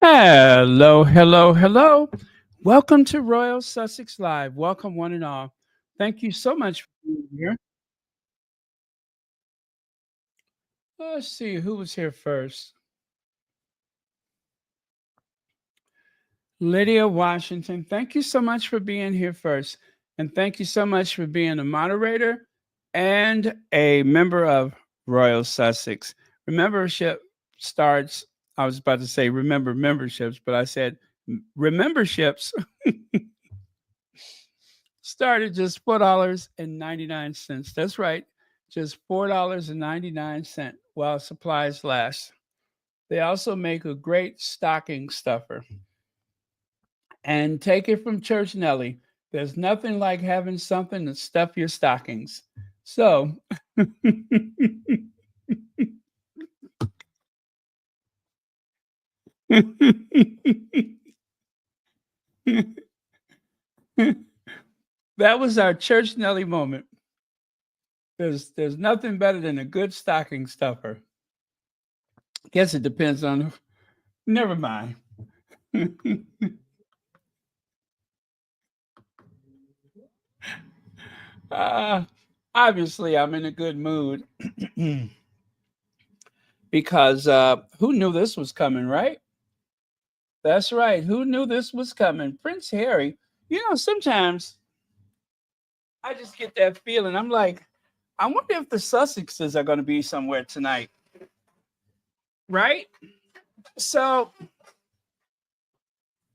Hello, hello, hello. Welcome to Royal Sussex Live. Welcome, one and all. Thank you so much for being here. Let's see who was here first. Lydia Washington. Thank you so much for being here first. And thank you so much for being a moderator and a member of Royal Sussex. Membership starts, I was about to say remember memberships, but I said rememberships started just $4.99. That's right, just $4.99 while supplies last. They also make a great stocking stuffer. And take it from Church Nelly. There's nothing like having something to stuff your stockings. So that was our Church Nelly moment. There's nothing better than a good stocking stuffer. Guess it depends on. Never mind. uh, Obviously, I'm in a good mood because who knew this was coming, right? That's right. Who knew this was coming? Prince Harry. Sometimes I just get that feeling. I'm like, I wonder if the Sussexes are going to be somewhere tonight, right? So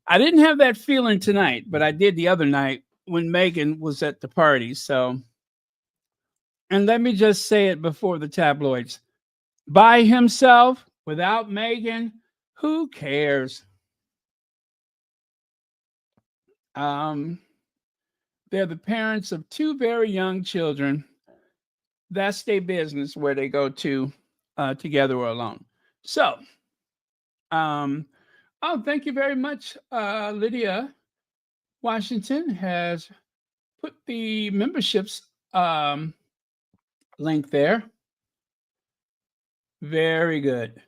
I didn't have that feeling tonight, but I did the other night when Meghan was at the party. So, and let me just say it before the tabloids: by himself, without Meghan, who cares? Um, they're the parents of two very young children. That's their business where they go to together or alone. So, um, oh, thank you very much. Lydia Washington has put the memberships link there. Very good.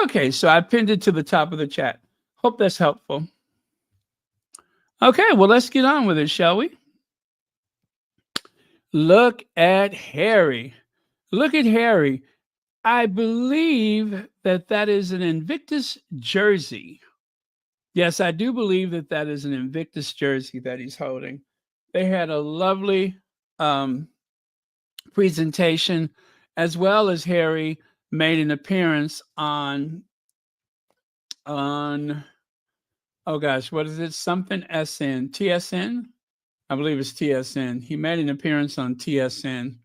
Okay, so I pinned it to the top of the chat. Hope that's helpful. Okay, well, let's get on with it, shall we? Look at Harry. Look at Harry. I believe that that is an Invictus jersey. Yes, I do believe that that is an Invictus jersey that he's holding. They had a lovely um, presentation, as well as Harry made an appearance on oh gosh, what is it? Something SN TSN. I believe it's TSN. He made an appearance on TSN.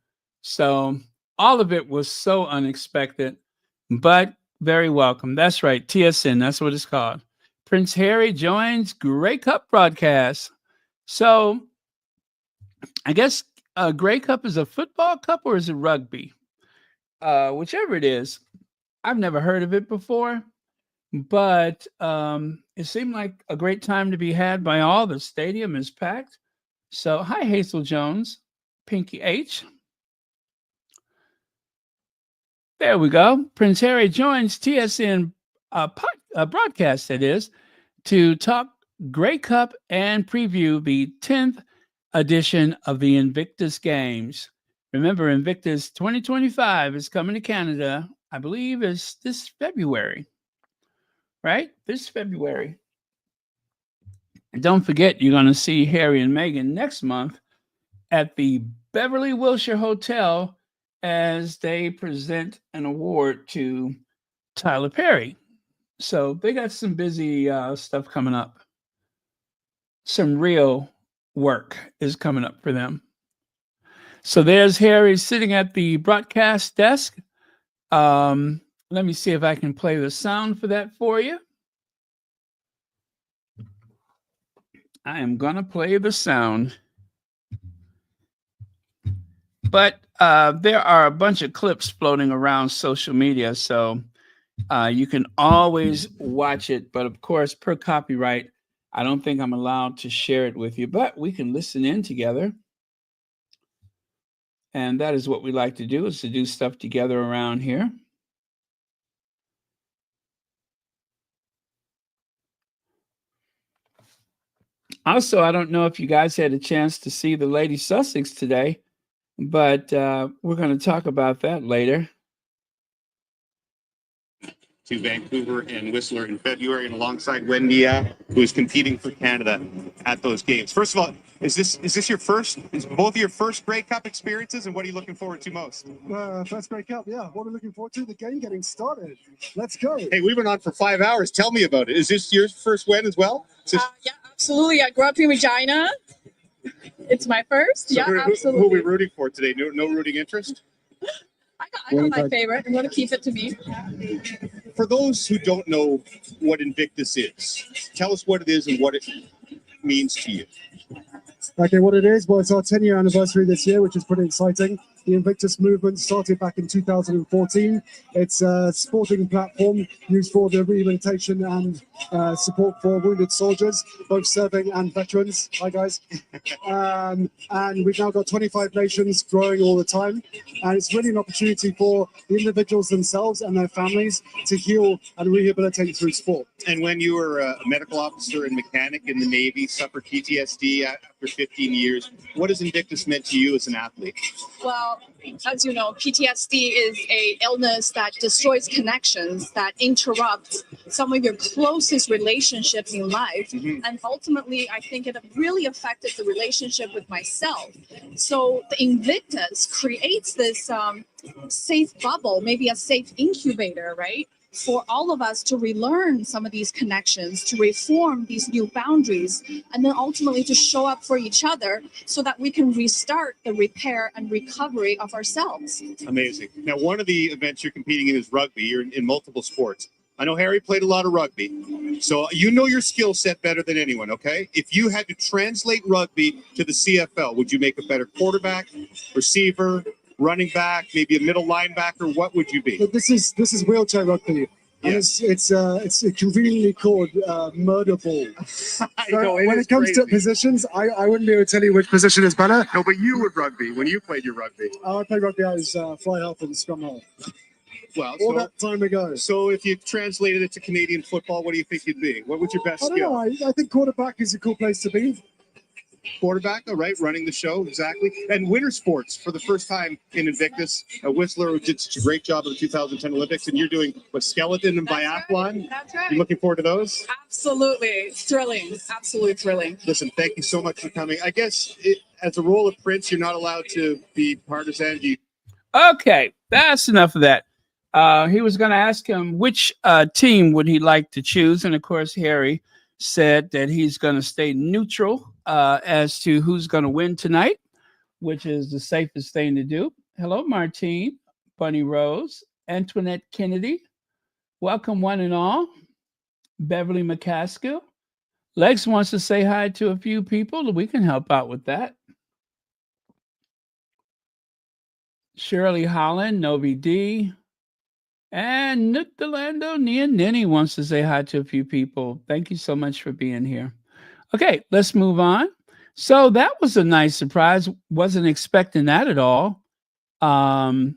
So all of it was so unexpected, but very welcome. That's right, TSN. That's what it's called. Prince Harry joins Grey Cup broadcast. So I guess Grey Cup is a football cup or is it rugby? Whichever it is, I've never heard of it before, but it seemed like a great time to be had by all. The stadium is packed. So, hi, Hazel Jones, Pinky H. There we go. Prince Harry joins TSN broadcast, that is, to talk Grey Cup and preview the 10th edition of the Invictus Games. Remember, Invictus 2025 is coming to Canada, I believe, is this February, right? This February. And don't forget, you're going to see Harry and Meghan next month at the Beverly Wilshire Hotel as they present an award to Tyler Perry. So they got some busy stuff coming up. Some real work is coming up for them. So there's Harry sitting at the broadcast desk. Let me see if I can play the sound for that for you. I am going to play the sound. But there are a bunch of clips floating around social media, so you can always watch it. But of course, per copyright, I don't think I'm allowed to share it with you, but we can listen in together. And that is what we like to do, is to do stuff together around here. Also, I don't know if you guys had a chance to see the Lady Sussex today, but we're going to talk about that later. To Vancouver and Whistler in February, and alongside Wendy, who is competing for Canada at those games. First of all, is this your first? Is both of your first Grey Cup experiences, and what are you looking forward to most? First Grey Cup, yeah. What are we looking forward to? The game getting started. Let's go. Hey, we've been on for 5 hours. Tell me about it. Is this your first win as well? Yeah, absolutely. I grew up in Regina. It's my first. So yeah, absolutely. Who are we rooting for today? No rooting interest? I got my favorite. I'm going to keep it to me. For those who don't know what Invictus is, tell us what it is and what it means to you. Okay, what it is? Well, it's our 10-year anniversary this year, which is pretty exciting. The Invictus movement started back in 2014. It's a sporting platform used for the rehabilitation and support for wounded soldiers, both serving and veterans. Hi, guys. And we've now got 25 nations growing all the time. And it's really an opportunity for the individuals themselves and their families to heal and rehabilitate through sport. And when you were a medical officer and mechanic in the Navy, suffered PTSD after 15 years, what has Invictus meant to you as an athlete? Well, as you know, PTSD is a illness that destroys connections, that interrupts some of your closest relationships in life. Mm-hmm. And ultimately, I think it really affected the relationship with myself. So the Invictus creates this safe bubble, maybe a safe incubator, right? For all of us to relearn some of these connections, to reform these new boundaries, and then ultimately to show up for each other so that we can restart the repair and recovery of ourselves. Amazing. Now, one of the events you're competing in is rugby. You're in multiple sports. I know Harry played a lot of rugby, so you know your skill set better than anyone, okay? If you had to translate rugby to the CFL, would you make a better quarterback, receiver, running back, maybe a middle linebacker? What would you be? This is wheelchair rugby. And it's conveniently called murder ball. So when it comes to positions, I wouldn't be able to tell you which position is better. No, but you would rugby when you played your rugby. I played rugby as fly half and scrum half. Well, all that time ago. So if you translated it to Canadian football, what do you think you'd be? What would your best skill? I don't know. I think quarterback is a cool place to be. Quarterback, all right, running the show, exactly. And winter sports for the first time in Invictus. Whistler did such a great job at the 2010 Olympics, and you're doing skeleton and biathlon. Right. That's right. You looking forward to those? Absolutely. It's thrilling. Absolutely thrilling. Listen, thank you so much for coming. I guess as a role of prince, you're not allowed to be partisan. Okay, that's enough of that. He was going to ask him which team would he like to choose, and of course, Harry said that he's going to stay neutral as to who's going to win tonight, which is the safest thing to do. Hello, Martine, Bunny Rose, Antoinette Kennedy. Welcome, one and all. Beverly McCaskill. Lex wants to say hi to a few people. We can help out with that. Shirley Holland, Novi D. And Nick Delando, Nia Ninny wants to say hi to a few people. Thank you so much for being here. Okay, let's move on. So that was a nice surprise. Wasn't expecting that at all. And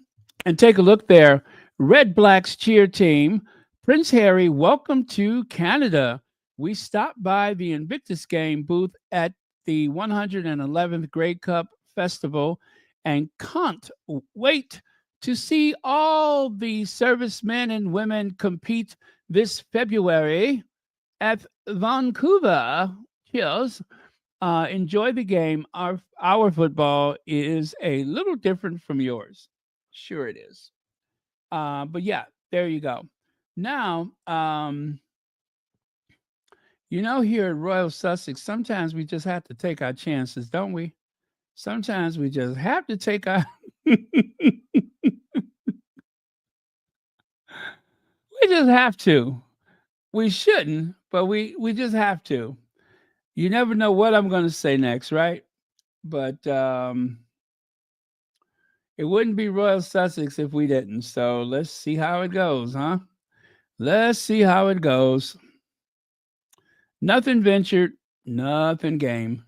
take a look there. Red Blacks cheer team. Prince Harry, welcome to Canada. We stopped by the Invictus game booth at the 111th Grey Cup Festival and can't wait to see all the servicemen and women compete this February at Vancouver. Cheers. Enjoy the game. Our football is a little different from yours. Sure it is. But yeah, there you go. Now, here at Royal Sussex, sometimes we just have to take our chances, don't we? Sometimes we just have to take our... We just have to. We shouldn't, but we just have to. You never know what I'm going to say next, right? But it wouldn't be Royal Sussex if we didn't. So let's see how it goes, huh? Let's see how it goes. Nothing ventured, nothing game.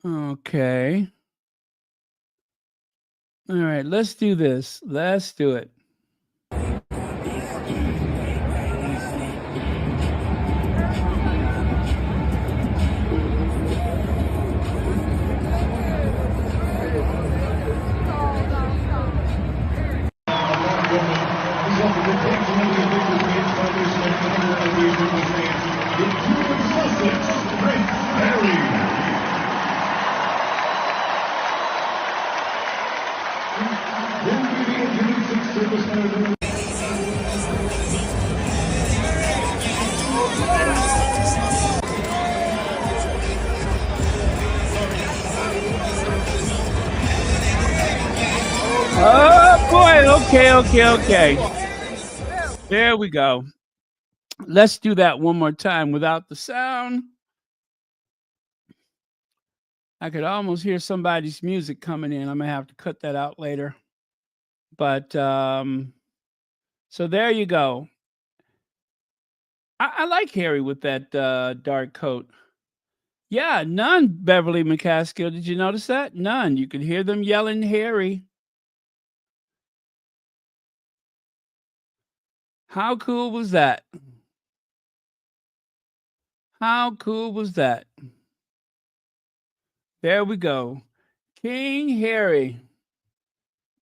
Okay. All right, let's do this. Let's do it. Oh boy, okay. There we go. Let's do that one more time without the sound. I could almost hear somebody's music coming in. I'm gonna have to cut that out later. But so there you go. I like Harry with that dark coat. Yeah, none, Beverly McCaskill. Did you notice that? None. You could hear them yelling Harry. How cool was that? How cool was that? There we go. King Harry.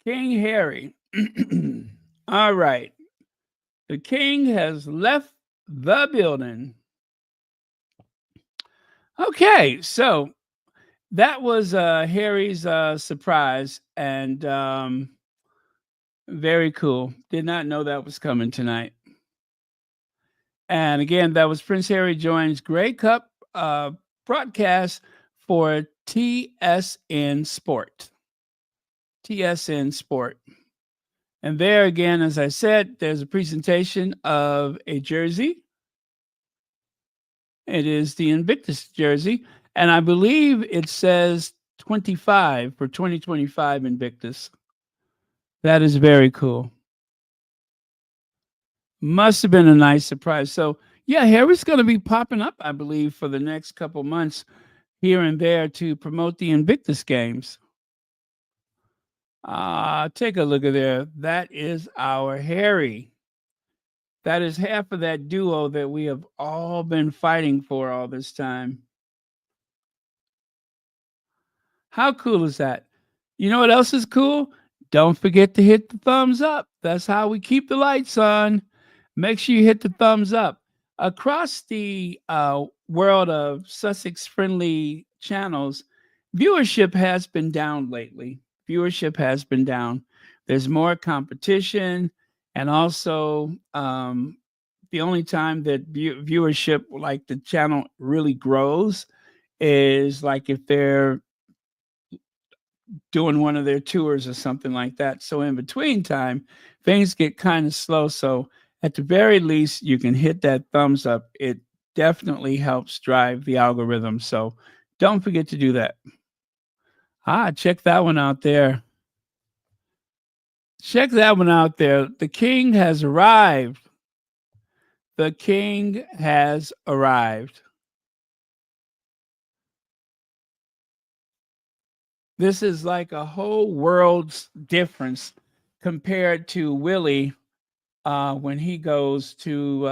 King Harry. All right. The king has left the building. Okay, so that was Harry's surprise, and very cool. Did not know that was coming tonight. And again, that was Prince Harry joins Grey Cup broadcast for TSN Sport. TSN Sport. And there again, as I said, there's a presentation of a jersey. It is the Invictus jersey. And I believe it says 25 for 2025 Invictus. That is very cool. Must have been a nice surprise. So, yeah, Harry's going to be popping up, I believe, for the next couple months here and there to promote the Invictus games. Take a look at there. That is our Harry. That is half of that duo that we have all been fighting for all this time. How cool is that? You know what else is cool? Don't forget to hit the thumbs up. That's how we keep the lights on. Make sure you hit the thumbs up. Across the world of Sussex-friendly channels, viewership has been down lately. Viewership has been down. There's more competition, and also the only time that viewership, like the channel, really grows is like if they're doing one of their tours or something like that. So in between time, things get kind of slow. So at the very least, you can hit that thumbs up. It definitely helps drive the algorithm. So don't forget to do that. Check that one out there. Check that one out there. The king has arrived. The king has arrived. This is like a whole world's difference compared to Willie when he goes to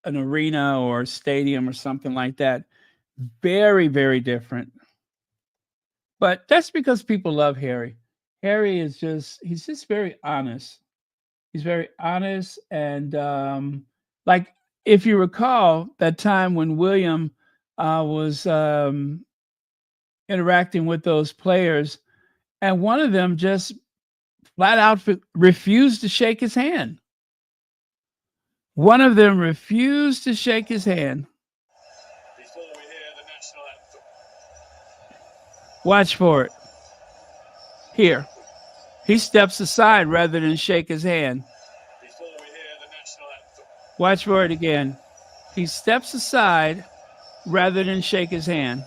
an arena or stadium or something like that. Very, very different. But that's because people love Harry. Harry is he's just very honest. He's very honest. And like, if you recall that time when William was interacting with those players, and one of them just flat out refused to shake his hand. One of them refused to shake his hand. Before we hear the national anthem. Watch for it. Here. He steps aside rather than shake his hand. Before we hear the national anthem. Watch for it again. He steps aside rather than shake his hand.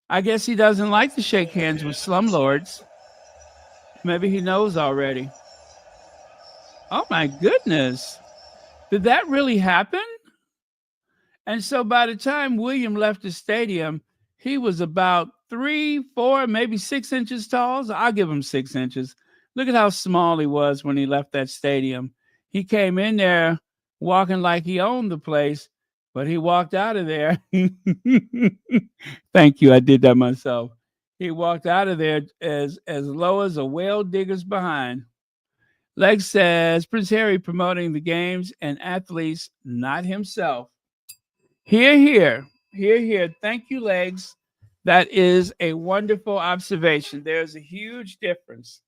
I guess he doesn't like to shake hands with slumlords. Maybe he knows already. Oh my goodness. Did that really happen? And so by the time William left the stadium, he was about 3, 4, maybe 6 inches tall. So I'll give him 6 inches. Look at how small he was when he left that stadium. He came in there walking like he owned the place, but he walked out of there. Thank you. I did that myself. He walked out of there as low as a well digger's behind. Legs says Prince Harry promoting the games and athletes, not himself. Here, here, here, here. Thank you, Legs. That is a wonderful observation. There's a huge difference.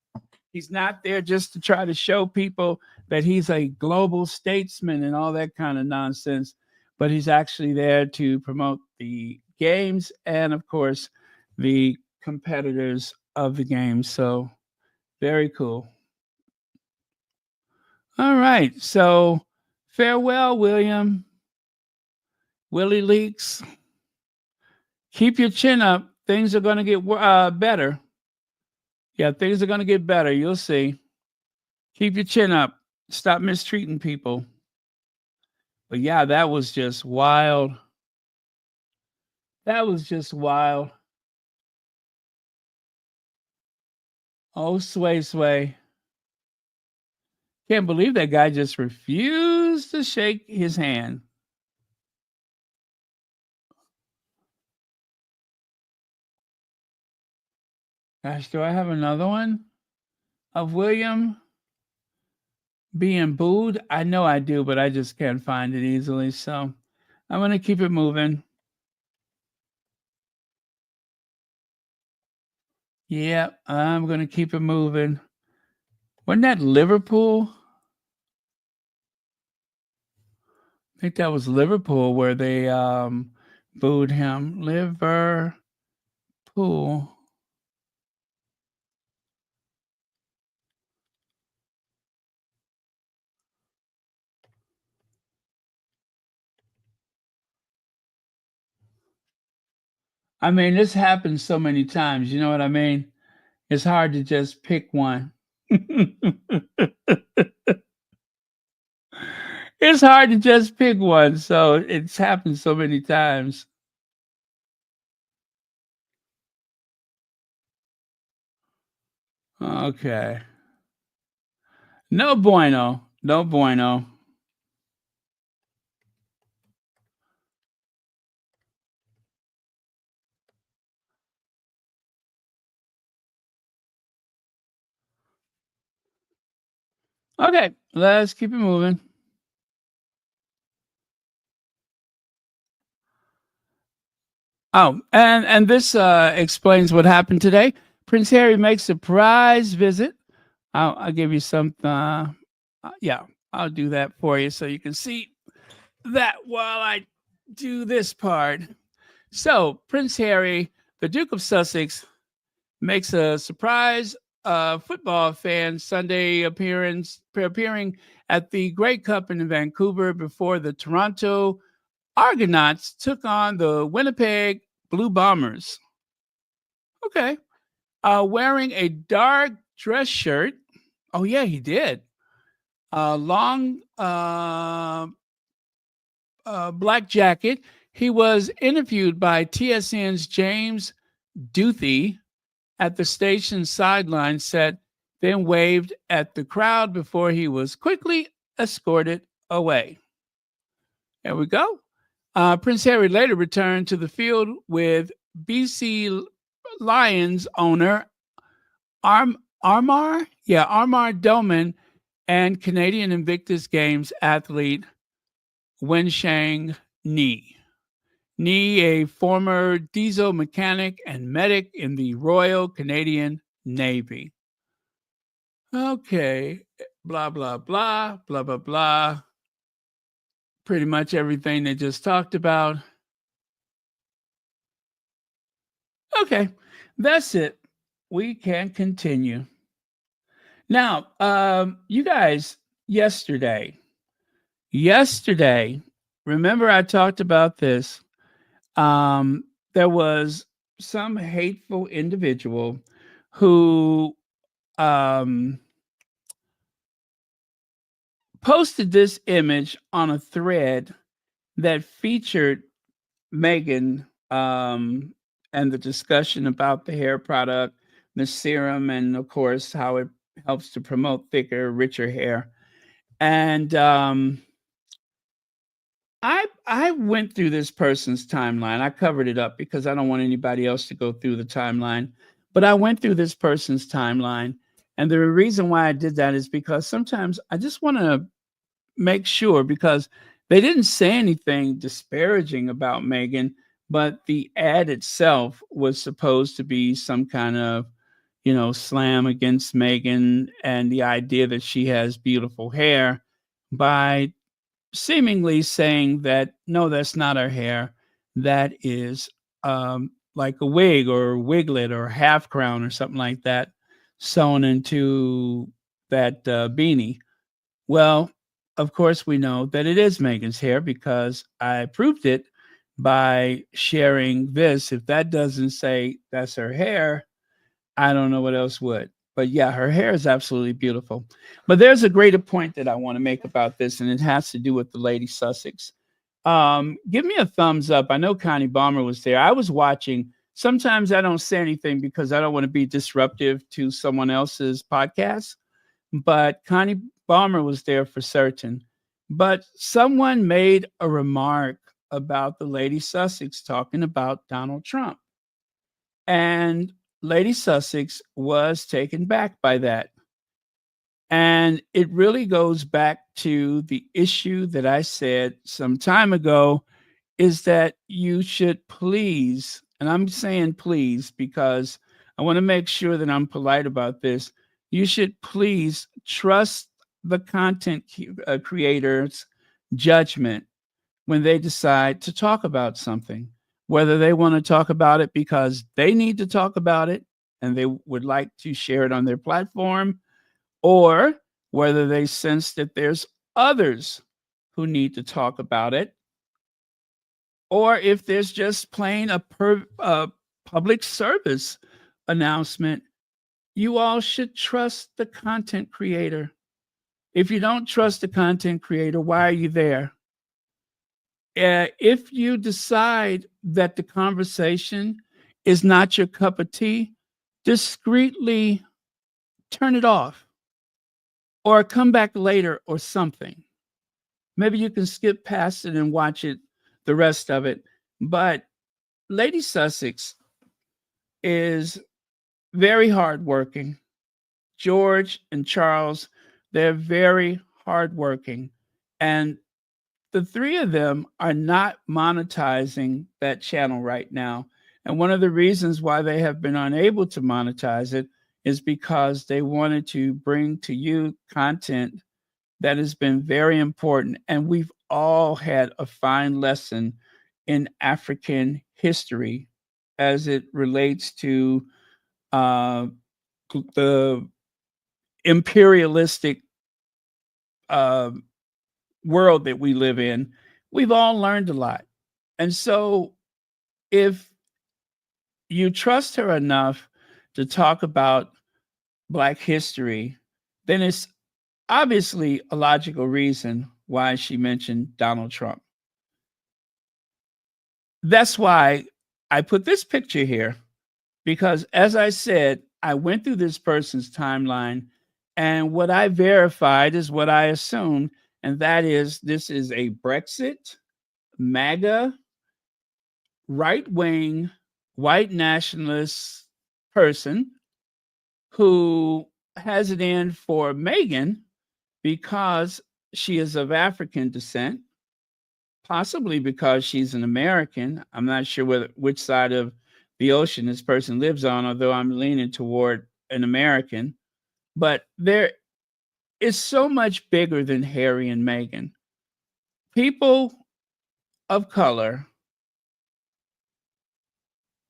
He's not there just to try to show people that he's a global statesman and all that kind of nonsense, but he's actually there to promote the games and, of course, the competitors of the games. So, very cool. All right. So, farewell, William. Willie Leaks. Keep your chin up. Things are going to get better. Yeah, things are going to get better. You'll see. Keep your chin up. Stop mistreating people. But yeah, that was just wild. That was just wild. Oh, sway, sway. Can't believe that guy just refused to shake his hand. Gosh, do I have another one of William being booed? I know I do, but I just can't find it easily. So I'm going to keep it moving. Yeah, I'm going to keep it moving. Wasn't that Liverpool? I think that was Liverpool where they booed him. Liverpool. I mean, this happens so many times. You know what I mean? It's hard to just pick one. It's hard to just pick one. So it's happened so many times. Okay. No bueno. No bueno. Okay, let's keep it moving. Oh, and this explains what happened today. Prince Harry makes a surprise visit. I'll give you some. Yeah, I'll do that for you so you can see that while I do this part. So Prince Harry, the Duke of Sussex, makes a surprise football fan Sunday appearing at the Grey Cup in Vancouver before the Toronto Argonauts took on the Winnipeg Blue Bombers. Okay. Wearing a dark dress shirt. Oh, yeah, he did. Long black jacket. He was interviewed by TSN's James Duthie at the station's sideline set, then waved at the crowd before he was quickly escorted away. There we go. Prince Harry later returned to the field with BC Lions owner Armar Doman and Canadian Invictus Games athlete Wenshang Ni. Ni, a former diesel mechanic and medic in the Royal Canadian Navy. Okay, blah, blah, blah, blah, blah, blah. Pretty much everything they just talked about. Okay, that's it. We can continue. Now, you guys, yesterday, remember I talked about this. There was some hateful individual who posted this image on a thread that featured Meghan and the discussion about the hair product, the serum, and of course how it helps to promote thicker, richer hair. And I went through this person's timeline. I covered it up because I don't want anybody else to go through the timeline. But I went through this person's timeline, And the reason why I did that is because sometimes I just want to make sure, because they didn't say anything disparaging about Meghan, but the ad itself was supposed to be some kind of, slam against Meghan and the idea that she has beautiful hair by seemingly saying that no, that's not her hair. That is like a wig or a wiglet or a half crown or something like that sewn into that beanie. Well, of course, we know that it is Meghan's hair because I proved it by sharing this. If that doesn't say that's her hair, I don't know what else would. But yeah, her hair is absolutely beautiful. But there's a greater point that I want to make about this, and it has to do with the Lady Sussex. Give me a thumbs up. I know Connie Balmer was there. I was watching. Sometimes I don't say anything because I don't want to be disruptive to someone else's podcast, but Connie Balmer was there for certain. But someone made a remark about the Lady Sussex talking about Donald Trump. And Lady Sussex was taken back by that. And it really goes back to the issue that I said some time ago, is that you should please, and I'm saying please because I want to make sure that I'm polite about this. You should please trust the content creator's judgment when they decide to talk about something, whether they want to talk about it because they need to talk about it and they would like to share it on their platform, or whether they sense that there's others who need to talk about it, or if there's just plain a public service announcement. You all should trust the content creator. If you don't trust the content creator, why are you there? If you decide that the conversation is not your cup of tea, discreetly turn it off or come back later or something. Maybe you can skip past it and watch it, the rest of it. But Lady Sussex is very hardworking. George and Charles, they're very hardworking. And the three of them are not monetizing that channel right now. And one of the reasons why they have been unable to monetize it is because they wanted to bring to you content that has been very important. And we've all had a fine lesson in African history as it relates to the imperialistic world that we live in. We've all learned a lot. And so if you trust her enough to talk about Black history, then it's obviously a logical reason why she mentioned Donald Trump. That's why I put this picture here, because as I said, I went through this person's timeline, and what I verified is what I assumed, and that is this is a Brexit, MAGA, right-wing, white nationalist person who has it in for Meghan because she is of African descent, possibly because she's an American. I'm not sure which side of the ocean this person lives on, although I'm leaning toward an American. But there is so much bigger than Harry and Meghan. People of color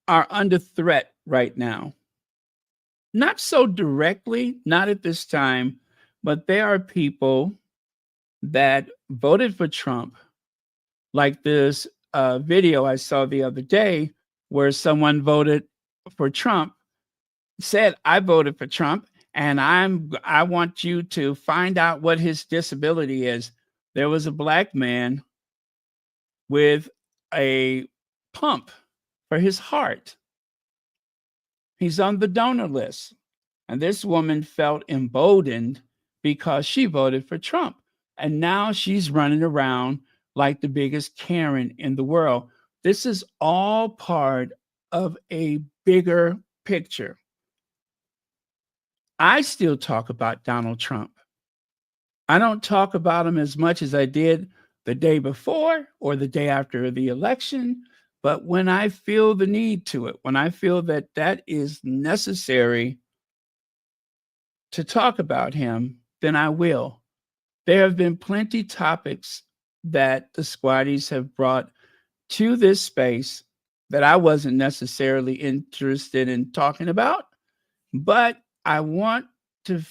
are under threat right now. Not so directly, not at this time, but there are people that voted for Trump, like this video I saw the other day where someone voted for Trump, said, I voted for Trump, and I want you to find out what his disability is. There was a Black man with a pump for his heart. He's on the donor list. And this woman felt emboldened because she voted for Trump. And now she's running around like the biggest Karen in the world. This is all part of a bigger picture. I still talk about Donald Trump. I don't talk about him as much as I did the day before or the day after the election. But when I feel the need to it, when I feel that that is necessary to talk about him, then I will. There have been plenty topics that the squaddies have brought to this space that I wasn't necessarily interested in talking about, but I want to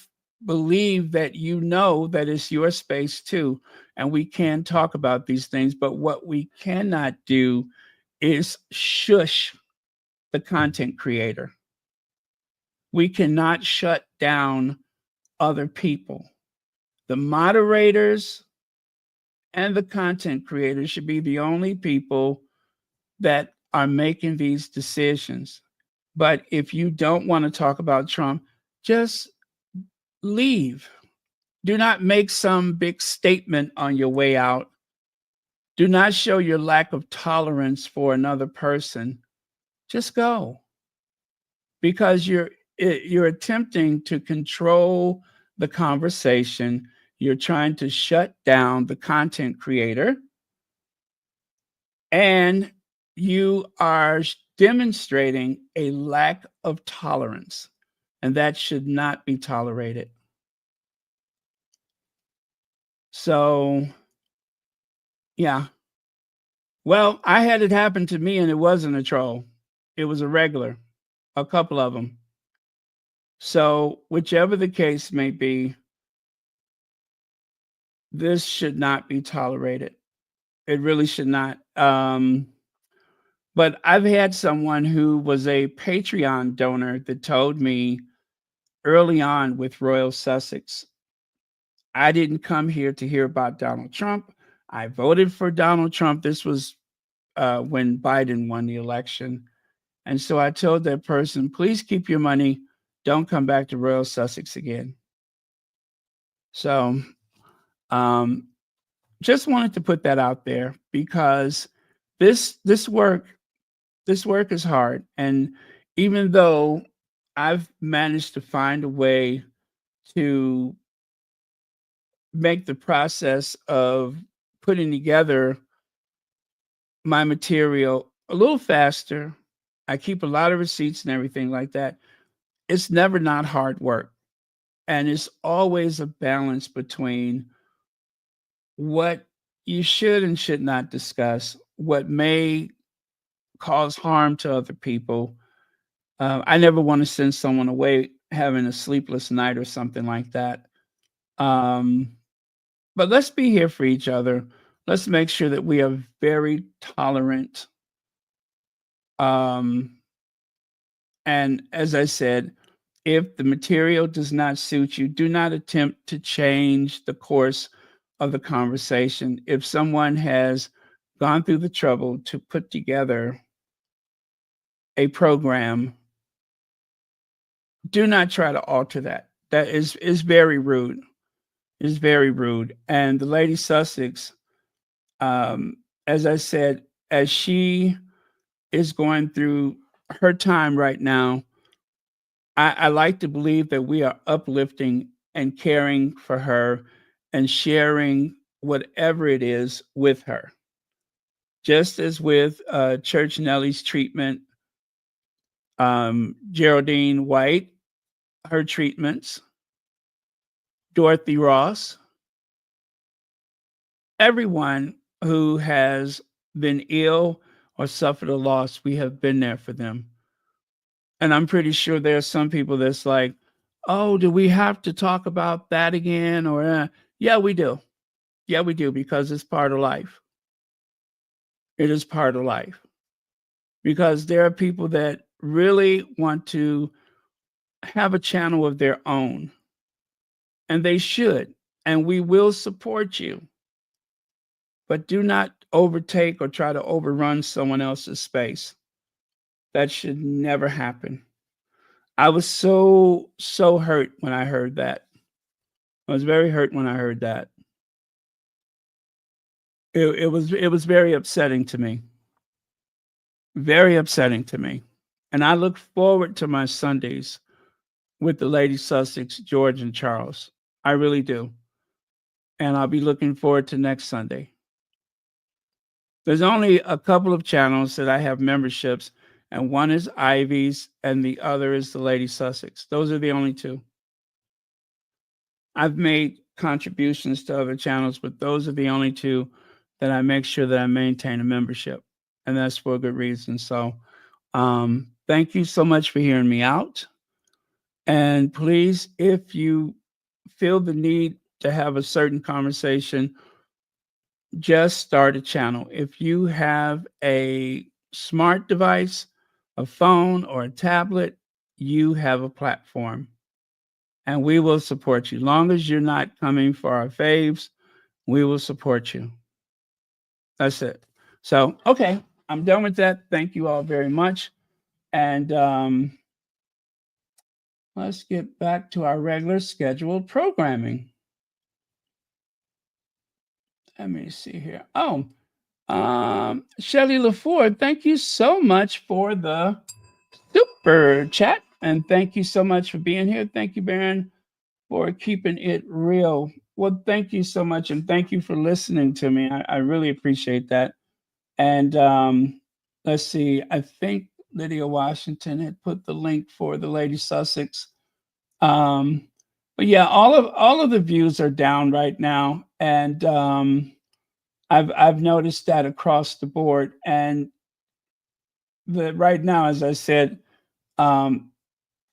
believe that you know that it's your space too, and we can talk about these things. But what we cannot do is shush the content creator. We cannot shut down other people. The moderators and the content creators should be the only people that are making these decisions. But if you don't want to talk about Trump, just leave. Do not make some big statement on your way out. Do not show your lack of tolerance for another person. Just go. Because you're attempting to control the conversation. You're trying to shut down the content creator. And you are demonstrating a lack of tolerance. And that should not be tolerated. So, yeah. Well, I had it happen to me and it wasn't a troll. It was a regular, a couple of them. So, whichever the case may be, this should not be tolerated. It really should not. But I've had someone who was a Patreon donor that told me early on with Royal Sussex, I didn't come here to hear about Donald Trump. I voted for Donald Trump. This was when Biden won the election. And so I told that person, please keep your money. Don't come back to Royal Sussex again. So just wanted to put that out there because this work is hard. And even though I've managed to find a way to make the process of putting together my material a little faster, I keep a lot of receipts and everything like that. It's never not hard work. And it's always a balance between what you should and should not discuss, what may cause harm to other people. I never want to send someone away having a sleepless night or something like that. But let's be here for each other. Let's make sure that we are very tolerant. And as I said, if the material does not suit you, do not attempt to change the course of the conversation. If someone has gone through the trouble to put together a program, do not try to alter that. That is very rude. It's very rude. And the Lady Sussex, as I said, as she is going through her time right now, I like to believe that we are uplifting and caring for her and sharing whatever it is with her. Just as with Church Nellie's treatment, Geraldine White, her treatments, Dorothy Ross, everyone who has been ill or suffered a loss, we have been there for them. And I'm pretty sure there are some people that's like, oh, do we have to talk about that again? Or, yeah, we do. Yeah, we do, because it's part of life. It is part of life. Because there are people that really want to have a channel of their own. And they should. And we will support you. But do not overtake or try to overrun someone else's space. That should never happen. I was so hurt when I heard that. I was very hurt when I heard that. It was very upsetting to me. Very upsetting to me. And I look forward to my Sundays with the Lady Sussex, George, and Charles. I really do. And I'll be looking forward to next Sunday. There's only a couple of channels that I have memberships, and one is Ivy's and the other is the Lady Sussex. Those are the only two. I've made contributions to other channels, but those are the only two that I make sure that I maintain a membership. And that's for a good reason. So thank you so much for hearing me out. And please, if you feel the need to have a certain conversation, just start a channel. If you have a smart device, a phone, or a tablet, you have a platform. And we will support you. Long as you're not coming for our faves, we will support you. That's it. So, okay, I'm done with that. Thank you all very much. And let's get back to our regular scheduled programming. Let me see here. Oh, Shelly LaFord, thank you so much for the super chat. And thank you so much for being here. Thank you, Baron, for keeping it real. Well, thank you so much. And thank you for listening to me. I really appreciate that. And let's see, I think Lydia Washington had put the link for the Lady Sussex. But yeah, all of the views are down right now. And I've noticed that across the board. And right now, as I said,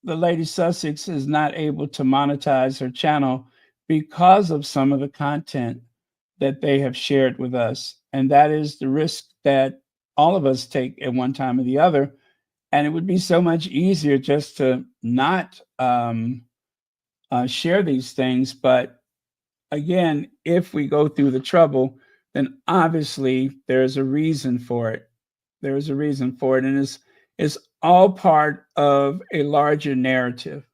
the Lady Sussex is not able to monetize her channel because of some of the content that they have shared with us. And that is the risk that all of us take at one time or the other. And it would be so much easier just to not share these things. But again, if we go through the trouble, then obviously there's a reason for it. There's a reason for it. And it's all part of a larger narrative.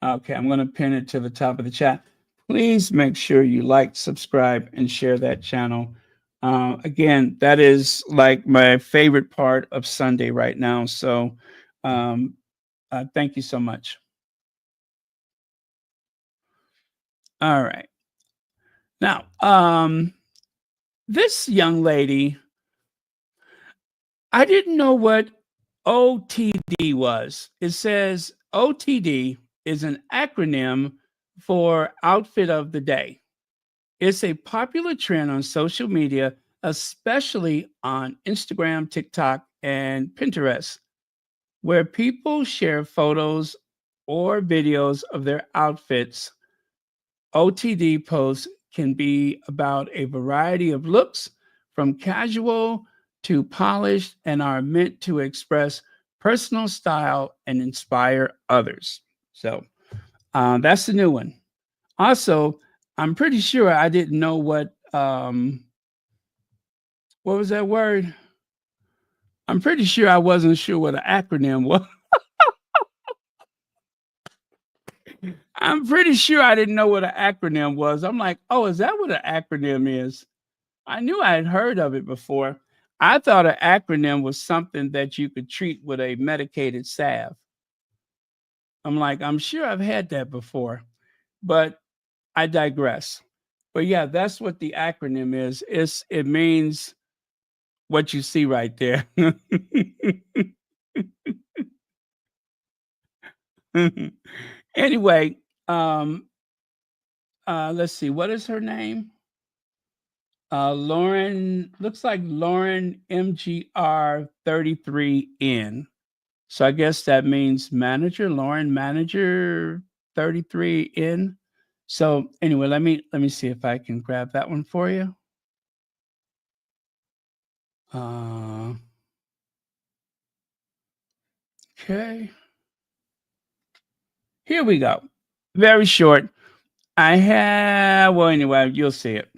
Okay, I'm going to pin it to the top of the chat. Please make sure you like, subscribe, and share that channel. Again, that is like my favorite part of Sunday right now. So thank you so much. All right. Now, this young lady, I didn't know what OTD was. It says OTD is an acronym for Outfit of the Day. It's a popular trend on social media, especially on Instagram, TikTok, and Pinterest, where people share photos or videos of their outfits. OTD posts can be about a variety of looks, from casual to polished, and are meant to express personal style and inspire others. So that's the new one. Also, I'm pretty sure I didn't know what was that word? I'm pretty sure I wasn't sure what an acronym was. I'm pretty sure I didn't know what an acronym was. I'm like, oh, is that what an acronym is? I knew I had heard of it before. I thought an acronym was something that you could treat with a medicated salve. I'm like, I'm sure I've had that before, but I digress. But yeah, that's what the acronym is. It means what you see right there. Anyway, let's see. What is her name? Lauren, looks like Lauren MGR 33N. So I guess that means manager, Lauren manager 33N. So anyway, let me see if I can grab that one for you. Okay. Here we go. Very short. Well, anyway, you'll see it.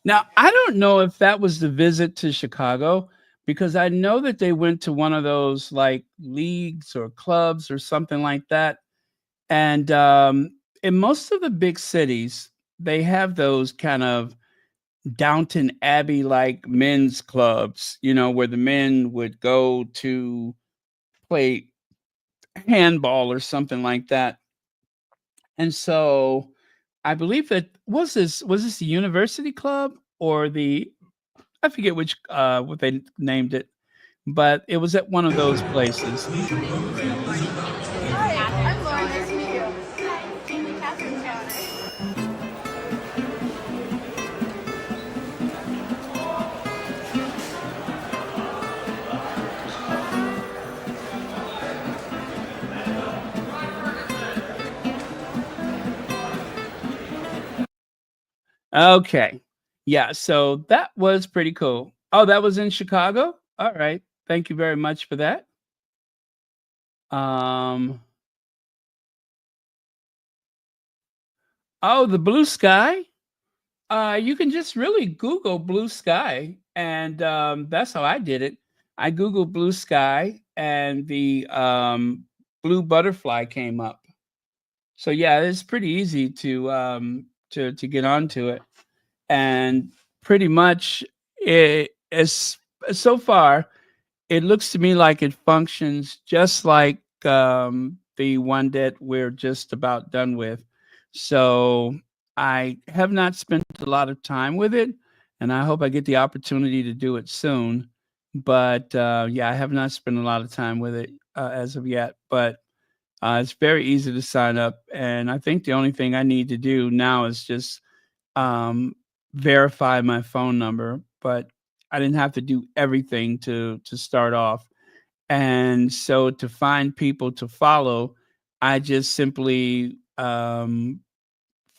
Now, I don't know if that was the visit to Chicago because I know that they went to one of those like leagues or clubs or something like that. And in most of the big cities, they have those kind of Downton Abbey like men's clubs, where the men would go to play handball or something like that. And so I believe that was this the university club or the I forget which what they named it, but it was at one of those places. Hi, I'm Lauren. Nice to meet you. Hi, Catherine's daughter. Okay. Yeah, so that was pretty cool. Oh, that was in Chicago? All right. Thank you very much for that. Um oh, the blue sky. You can just really Google blue sky, and that's how I did it. I Googled blue sky, and the blue butterfly came up. So yeah, it's pretty easy to get onto it, and pretty much it is so far. It looks to me like it functions just like the one that we're just about done with. So I have not spent a lot of time with it, and I hope I get the opportunity to do it soon. But yeah, I have not spent a lot of time with it as of yet. But it's very easy to sign up, and I think the only thing I need to do now is just um, verify my phone number. But I didn't have to do everything to start off. And so to find people to follow, I just simply found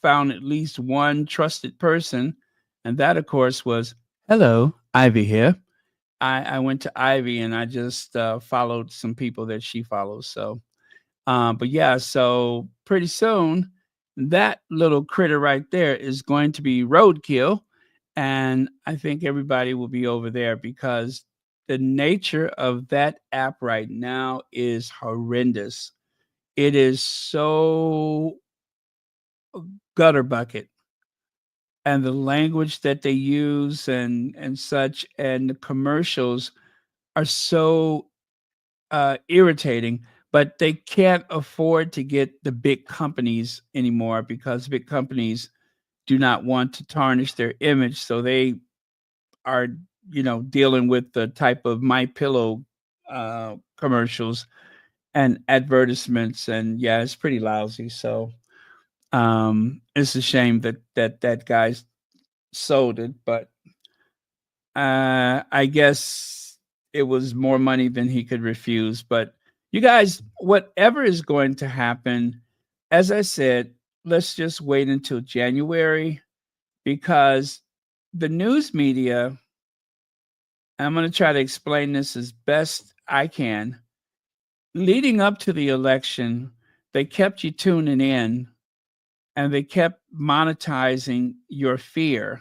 at least one trusted person, and that, of course, was hello, Ivy here. I went to Ivy and I just followed some people that she follows. So but yeah, so pretty soon that little critter right there is going to be roadkill. And I think everybody will be over there because the nature of that app right now is horrendous. It is so gutter bucket. And the language that they use and such and the commercials are so irritating, but they can't afford to get the big companies anymore because big companies do not want to tarnish their image. So they are, dealing with the type of My Pillow commercials and advertisements, and yeah, it's pretty lousy. So it's a shame that guy's sold it, but I guess it was more money than he could refuse. But you guys, whatever is going to happen, as I said, let's just wait until January because the news media, I'm going to try to explain this as best I can. Leading up to the election, they kept you tuning in and they kept monetizing your fear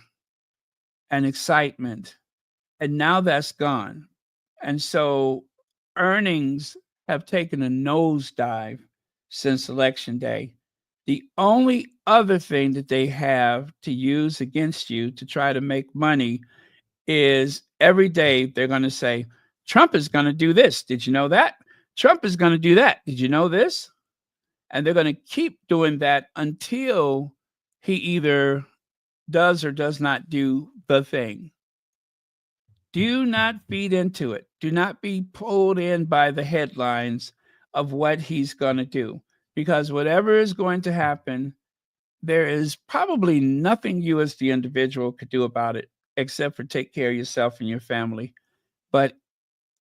and excitement. And now that's gone. And so earnings have taken a nosedive since election day. The only other thing that they have to use against you to try to make money is every day they're going to say, Trump is going to do this. Did you know that? Trump is going to do that. Did you know this? And they're going to keep doing that until he either does or does not do the thing. Do not feed into it. Do not be pulled in by the headlines of what he's going to do. Because whatever is going to happen, there is probably nothing you as the individual could do about it except for take care of yourself and your family. But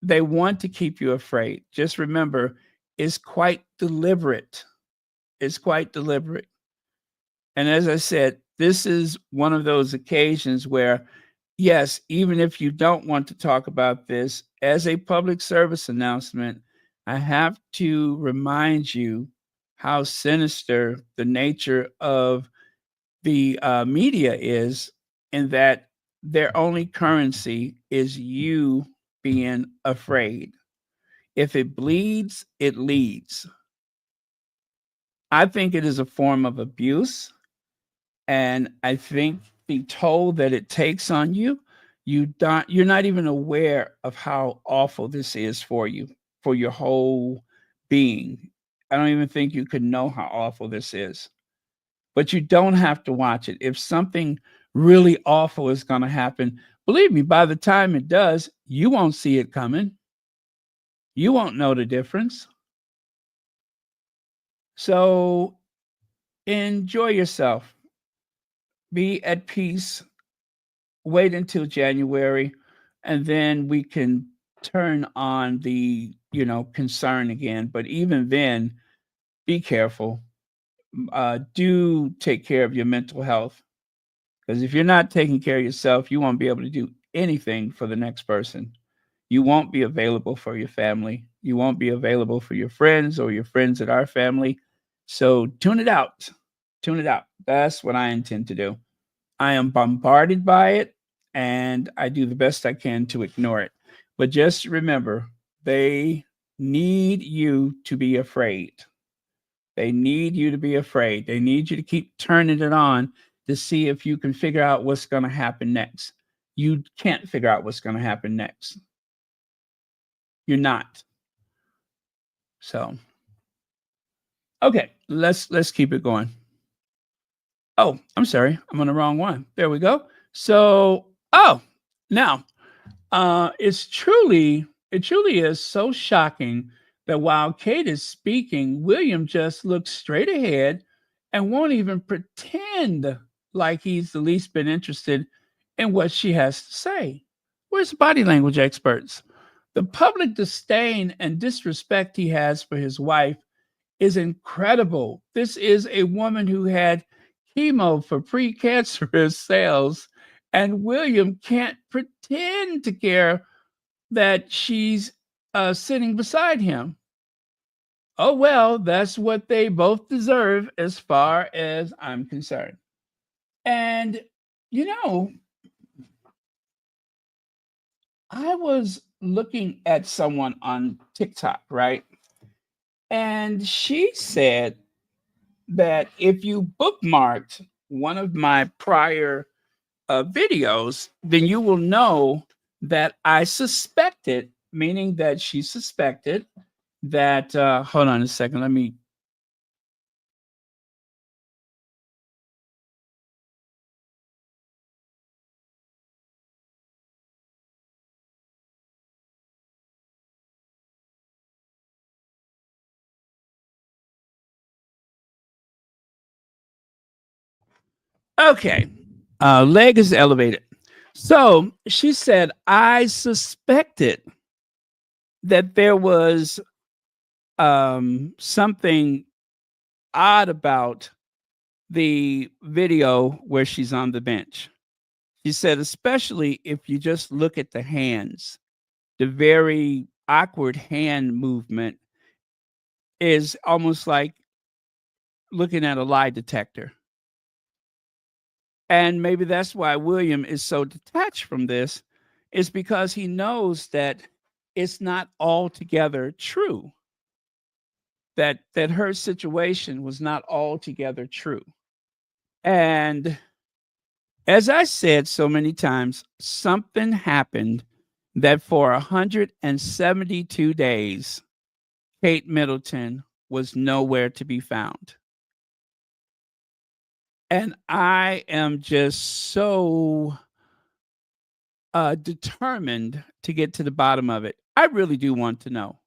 they want to keep you afraid. Just remember, it's quite deliberate. It's quite deliberate. And as I said, this is one of those occasions where, yes, even if you don't want to talk about this as a public service announcement, I have to remind you how sinister the nature of the media is, in that their only currency is you being afraid. If it bleeds, it leads. I think it is a form of abuse. And I think the toll that it takes on you, you're not even aware of how awful this is for you, for your whole being. I don't even think you could know how awful this is. But you don't have to watch it. If something really awful is going to happen, believe me, by the time it does, you won't see it coming. You won't know the difference. So enjoy yourself. Be at peace. Wait until January, and then we can turn on the, concern again. But even then, be careful. Do take care of your mental health, because if you're not taking care of yourself, you won't be able to do anything for the next person. You won't be available for your family. You won't be available for your friends or your friends at our family. So tune it out. Tune it out. That's what I intend to do. I am bombarded by it, and I do the best I can to ignore it. But just remember, they need you to be afraid. They need you to be afraid. They need you to keep turning it on to see if you can figure out what's going to happen next. You can't figure out what's going to happen next. You're not. So, okay, let's keep it going. Oh, I'm sorry. I'm on the wrong one. There we go. So, now, it truly is so shocking that while Kate is speaking, William just looks straight ahead and won't even pretend like he's the least bit interested in what she has to say. Where's the body language experts? The public disdain and disrespect he has for his wife is incredible. This is a woman who had chemo for precancerous cells, and William can't pretend to care that she's sitting beside him. Oh, well, that's what they both deserve as far as I'm concerned. And, I was looking at someone on TikTok, right? And she said that if you bookmarked one of my prior videos, then you will know that I suspected, meaning that she suspected that, hold on a second, let me. Okay, leg is elevated. So she said, I suspected that there was something odd about the video where she's on the bench. She said, especially if you just look at the hands, the very awkward hand movement is almost like looking at a lie detector. And maybe that's why William is so detached from this, is because he knows that it's not altogether true. That her situation was not altogether true. And as I said so many times, something happened that for 172 days, Kate Middleton was nowhere to be found. And I am just so determined to get to the bottom of it. I really do want to know.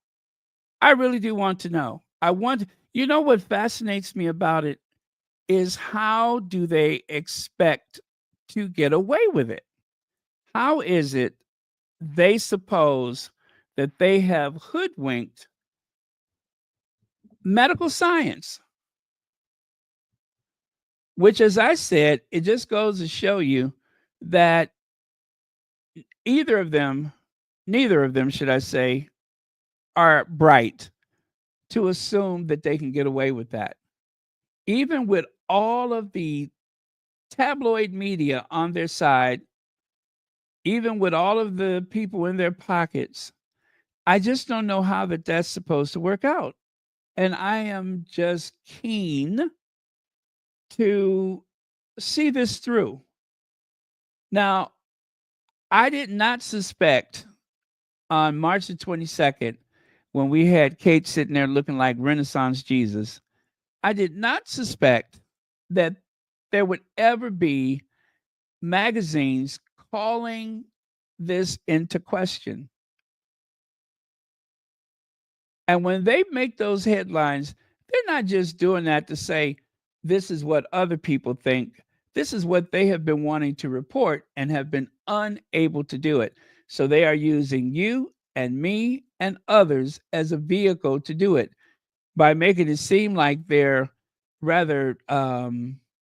I really do want to know. What fascinates me about it is how do they expect to get away with it? How is it they suppose that they have hoodwinked medical science? Which, as I said, it just goes to show you that neither of them, should I say, are bright to assume that they can get away with that. Even with all of the tabloid media on their side, even with all of the people in their pockets, I just don't know how that's supposed to work out. And I am just keen to see this through. Now, I did not suspect on March the 22nd, when we had Kate sitting there looking like Renaissance Jesus, I did not suspect that there would ever be magazines calling this into question. And when they make those headlines, they're not just doing that to say, this is what other people think. This is what they have been wanting to report and have been unable to do it. So they are using you and me and others as a vehicle to do it by making it seem like they're rather,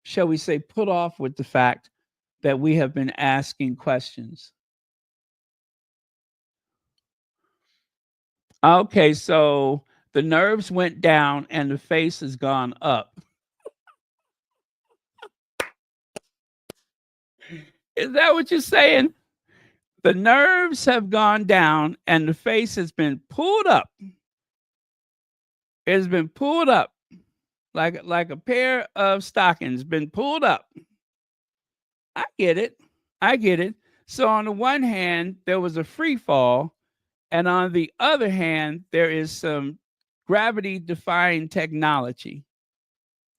shall we say, put off with the fact that we have been asking questions. Okay, so the nerves went down and the face has gone up. Is that what you're saying? The nerves have gone down and the face has been pulled up. It's been pulled up like a pair of stockings been pulled up. I get it. I get it. So on the one hand, there was a free fall, and on the other hand, there is some gravity defying technology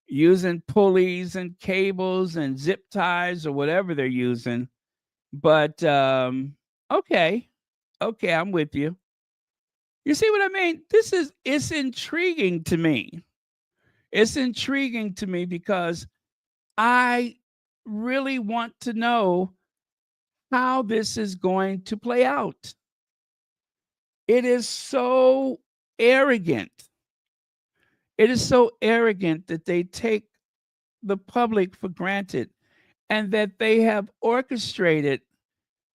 using pulleys and cables and zip ties or whatever they're using. But okay, I'm with you. You see what I mean? It's intriguing to me. It's intriguing to me because I really want to know how this is going to play out. It is so arrogant. It is so arrogant that they take the public for granted and that they have orchestrated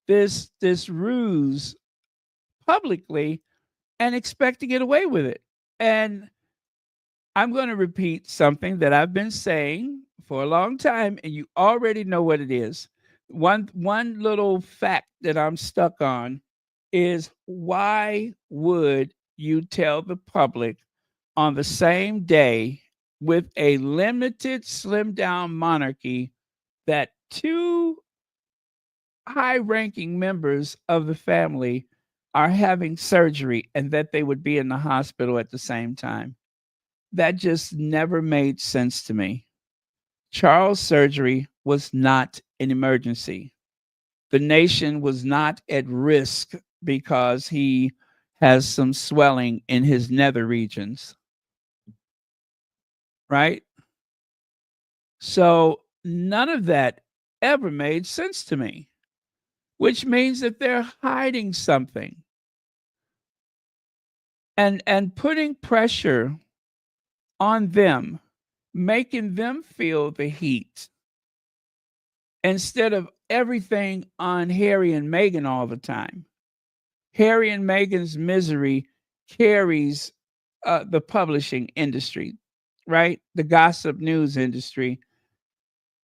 this ruse publicly and expect to get away with it. And I'm going to repeat something that I've been saying for a long time, and you already know what it is. One little fact that I'm stuck on is, why would you tell the public on the same day with a limited, slimmed down monarchy that two high-ranking members of the family are having surgery and that they would be in the hospital at the same time? That just never made sense to me. Charles' surgery was not an emergency. The nation was not at risk because he has some swelling in his nether regions. Right? So none of that ever made sense to me, which means that they're hiding something and putting pressure on them, making them feel the heat instead of everything on Harry and Meghan all the time. Harry and Meghan's misery carries the publishing industry, right? The gossip news industry.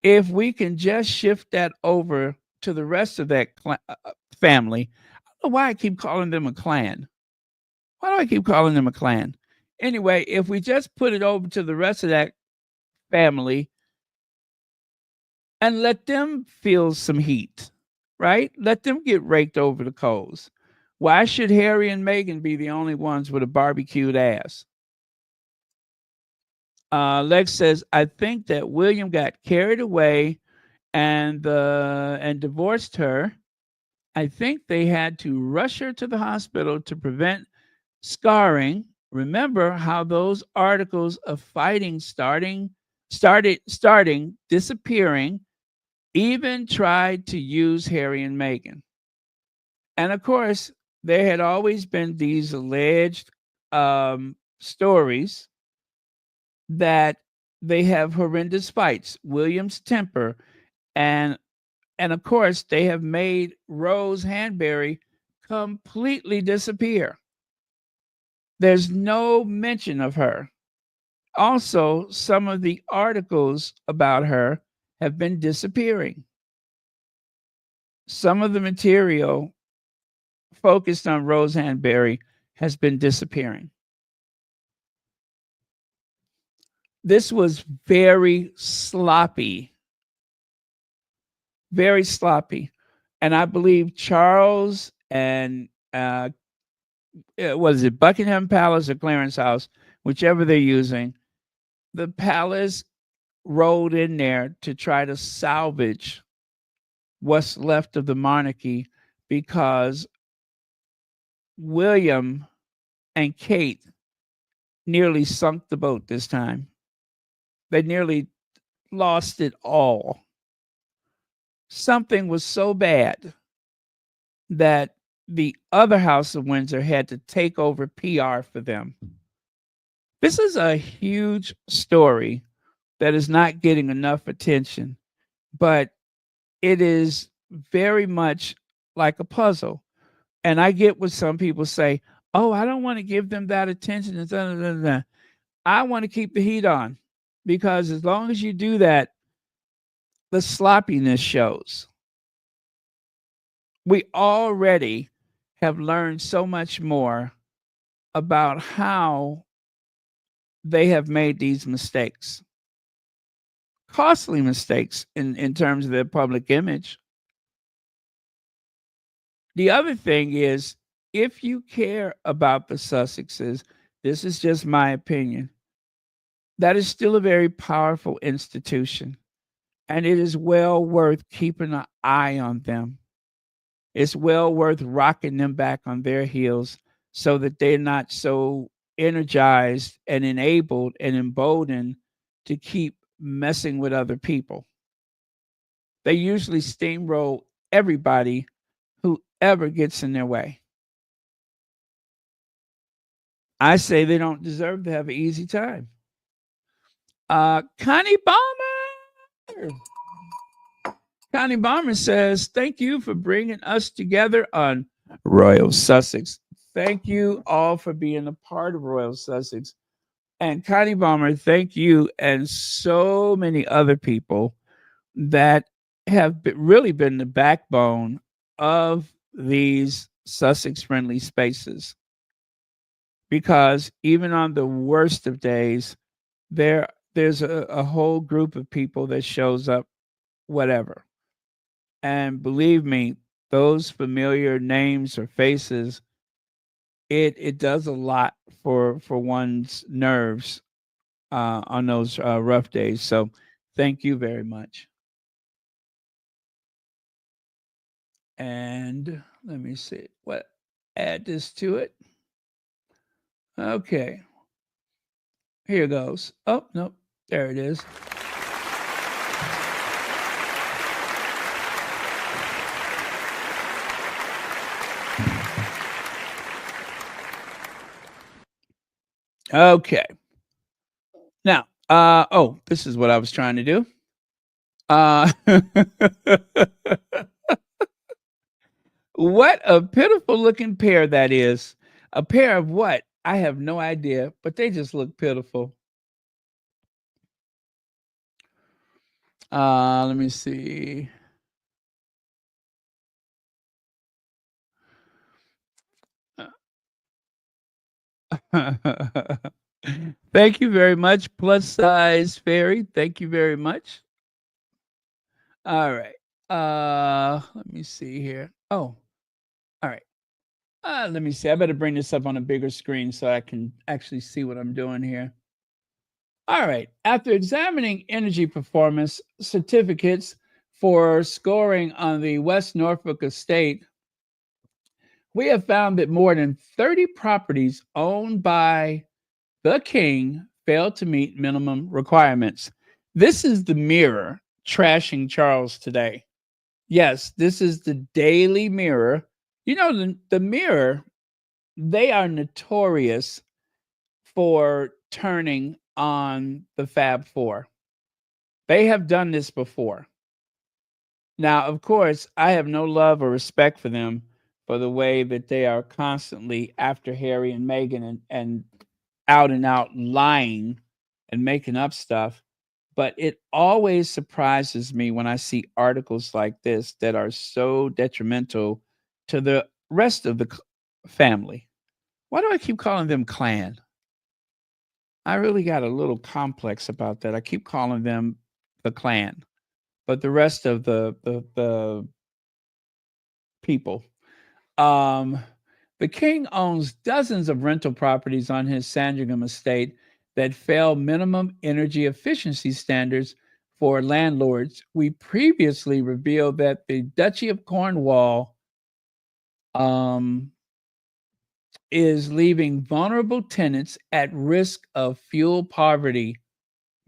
If we can just shift that over to the rest of that family, I don't know why I keep calling them a clan. Why do I keep calling them a clan? Anyway, if we just put it over to the rest of that family and let them feel some heat, right? Let them get raked over the coals. Why should Harry and Meghan be the only ones with a barbecued ass? Lex says, I think that William got carried away and divorced her. I think they had to rush her to the hospital to prevent scarring. Remember how those articles of fighting starting, disappearing, even tried to use Harry and Meghan. And of course, there had always been these alleged stories that they have horrendous fights. William's temper, and of course, they have made Rose Hanbury completely disappear. There's no mention of her. Also, some of the articles about her have been disappearing. some of the material focused on Roseanne Barry has been disappearing. This was very sloppy. Very sloppy. And I believe Charles and was it Buckingham Palace or Clarence House, whichever they're using, the palace rolled in there to try to salvage what's left of the monarchy because William and Kate nearly sunk the boat this time. They nearly lost it all. Something was so bad that the other House of Windsor had to take over PR for them. This is a huge story that is not getting enough attention, but it is very much like a puzzle. And I get what some people say, oh, I don't want to give them that attention. I want to keep the heat on because as long as you do that, the sloppiness shows. We already have learned so much more about how they have made these mistakes, costly mistakes in terms of their public image. The other thing is, if you care about the Sussexes, this is just my opinion, that is still a very powerful institution, and it is well worth keeping an eye on them. It's well worth rocking them back on their heels so that they're not so energized and enabled and emboldened to keep messing with other people. They usually steamroll everybody who ever gets in their way. I say they don't deserve to have an easy time. Connie Balmer. Connie Balmer says, thank you for bringing us together on Royal Sussex. Thank you all for being a part of Royal Sussex. And Connie Balmer, thank you and so many other people that have really been the backbone of these Sussex-friendly spaces. Because even on the worst of days, there's a whole group of people that shows up, whatever. And believe me, those familiar names or faces, it does a lot for one's nerves on those rough days. So thank you very much. And let me see what add this to it. Okay. Here goes. Oh, nope. There it is. Okay. Now, this is what I was trying to do. What a pitiful looking pair that is. A pair of what? I have no idea, but they just look pitiful. Let me see. Thank you very much, plus size fairy. Thank you very much. All right. Let me see here. Oh, all right. Let me see. I better bring this up on a bigger screen so I can actually see what I'm doing here. All right. After examining energy performance certificates for scoring on the West Norfolk estate, we have found that more than 30 properties owned by the king failed to meet minimum requirements. This is the Mirror trashing Charles today. Yes, this is the Daily Mirror. You know, the Mirror, they are notorious for turning on the Fab Four. They have done this before. Now, of course, I have no love or respect for them for the way that they are constantly after Harry and Meghan and out lying and making up stuff. But it always surprises me when I see articles like this that are so detrimental to the rest of the family. Why do I keep calling them clan? I really got a little complex about that. I keep calling them the clan, but the rest of the people. Um, the king owns dozens of rental properties on his Sandringham estate that fail minimum energy efficiency standards for landlords. We previously revealed that the Duchy of Cornwall um, is leaving vulnerable tenants at risk of fuel poverty,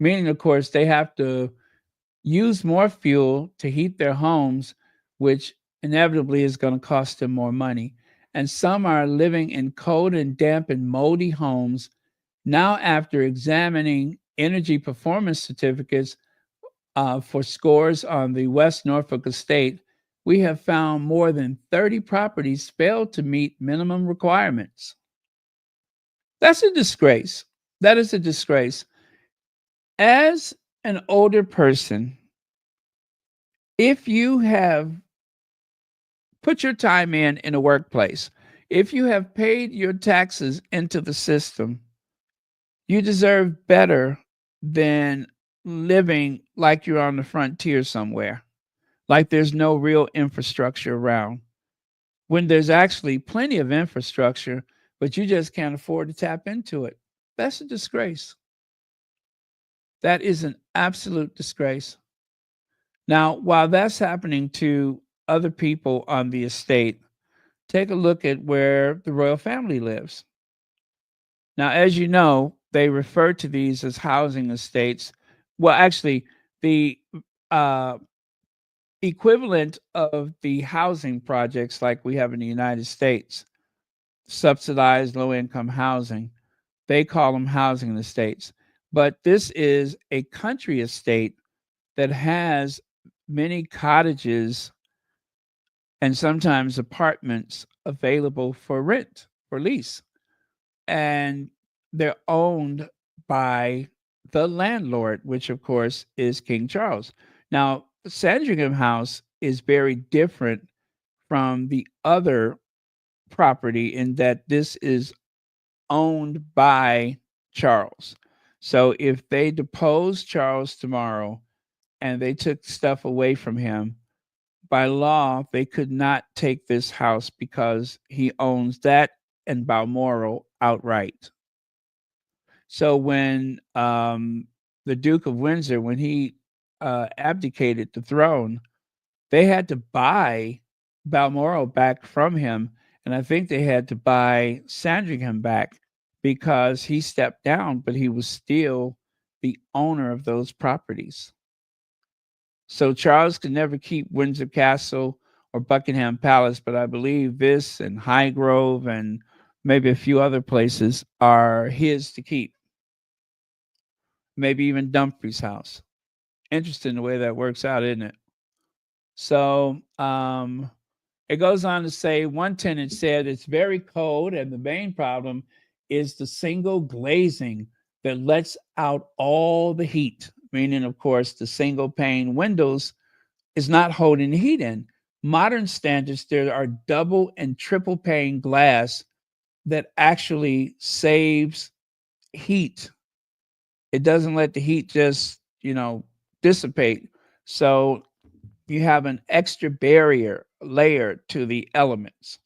meaning, of course, they have to use more fuel to heat their homes, which inevitably is going to cost them more money. And some are living in cold and damp and moldy homes. Now, after examining energy performance certificates for scores on the West Norfolk estate, we have found more than 30 properties failed to meet minimum requirements. That's a disgrace. That is a disgrace. As an older person, if you have put your time in a workplace, if you have paid your taxes into the system, you deserve better than living like you're on the frontier somewhere, like there's no real infrastructure around, when there's actually plenty of infrastructure, but you just can't afford to tap into it. That's a disgrace. That is an absolute disgrace. Now, while that's happening to other people on the estate, take a look at where the royal family lives. Now, as you know, they refer to these as housing estates. Well, actually, the uh, equivalent of the housing projects like we have in the United States, subsidized low income housing, they call them housing estates. But this is a country estate that has many cottages and sometimes apartments available for rent, for lease. And they're owned by the landlord, which of course is King Charles. Now, Sandringham House is very different from the other property in that this is owned by Charles. So if they depose Charles tomorrow and they took stuff away from him, by law, they could not take this house because he owns that and Balmoral outright. So when the Duke of Windsor, when he abdicated the throne, they had to buy Balmoral back from him, and I think they had to buy Sandringham back because he stepped down, but he was still the owner of those properties. So Charles could never keep Windsor Castle or Buckingham Palace, but I believe this and Highgrove and maybe a few other places are his to keep. Maybe even Dumfries House. Interesting the way that works out, isn't it? So it goes on to say one tenant said it's very cold, and the main problem is the single glazing that lets out all the heat, meaning, of course, the single pane windows is not holding the heat in. Modern standards, there are double and triple pane glass that actually saves heat. It doesn't let the heat just, dissipate. So you have an extra barrier layer to the elements.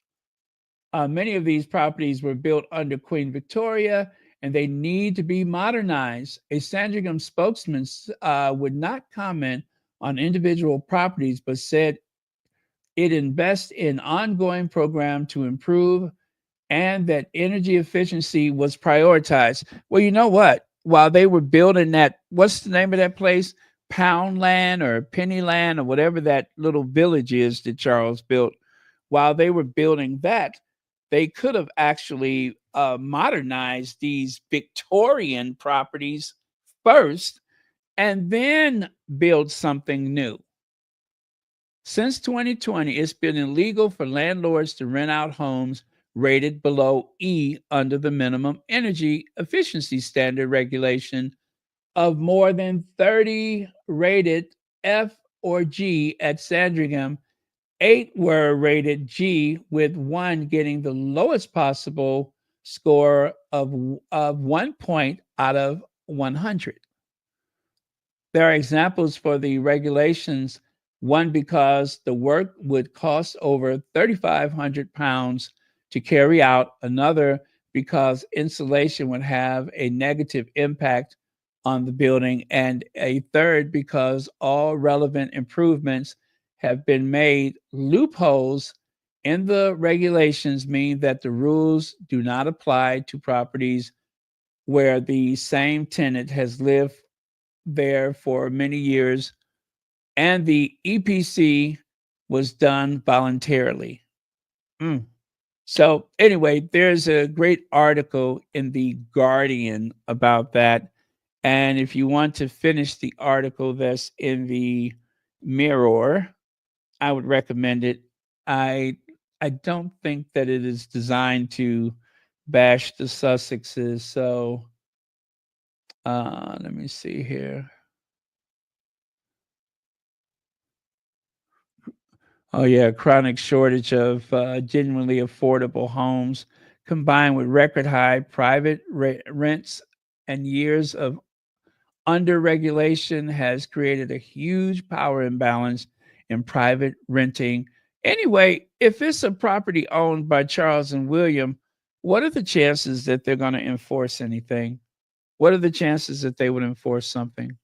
Many of these properties were built under Queen Victoria and they need to be modernized. A Sandringham spokesman would not comment on individual properties, but said it invests in ongoing program to improve and that energy efficiency was prioritized. Well, you know what? While they were building that, what's the name of that place? Poundland or Pennyland or whatever that little village is that Charles built. While they were building that, they could have actually modernized these Victorian properties first and then build something new. Since 2020, it's been illegal for landlords to rent out homes rated below E under the minimum energy efficiency standard regulation of more than 30 rated F or G at Sandringham, 8 were rated G, with 1 getting the lowest possible score of 1 point out of 100. There are examples for the regulations. One, because the work would cost over £3,500 to carry out. Another, because insulation would have a negative impact on the building. And a third, because all relevant improvements have been made. Loopholes in the regulations mean that the rules do not apply to properties where the same tenant has lived there for many years and the EPC was done voluntarily. So anyway, there's a great article in the Guardian about that. And if you want to finish the article that's in the Mirror, I would recommend it. I don't think that it is designed to bash the Sussexes. So let me see here. Oh, yeah, chronic shortage of genuinely affordable homes combined with record high private rents and years of under regulation has created a huge power imbalance in private renting. Anyway, if it's a property owned by Charles and William, what are the chances that they're going to enforce anything? What are the chances that they would enforce something?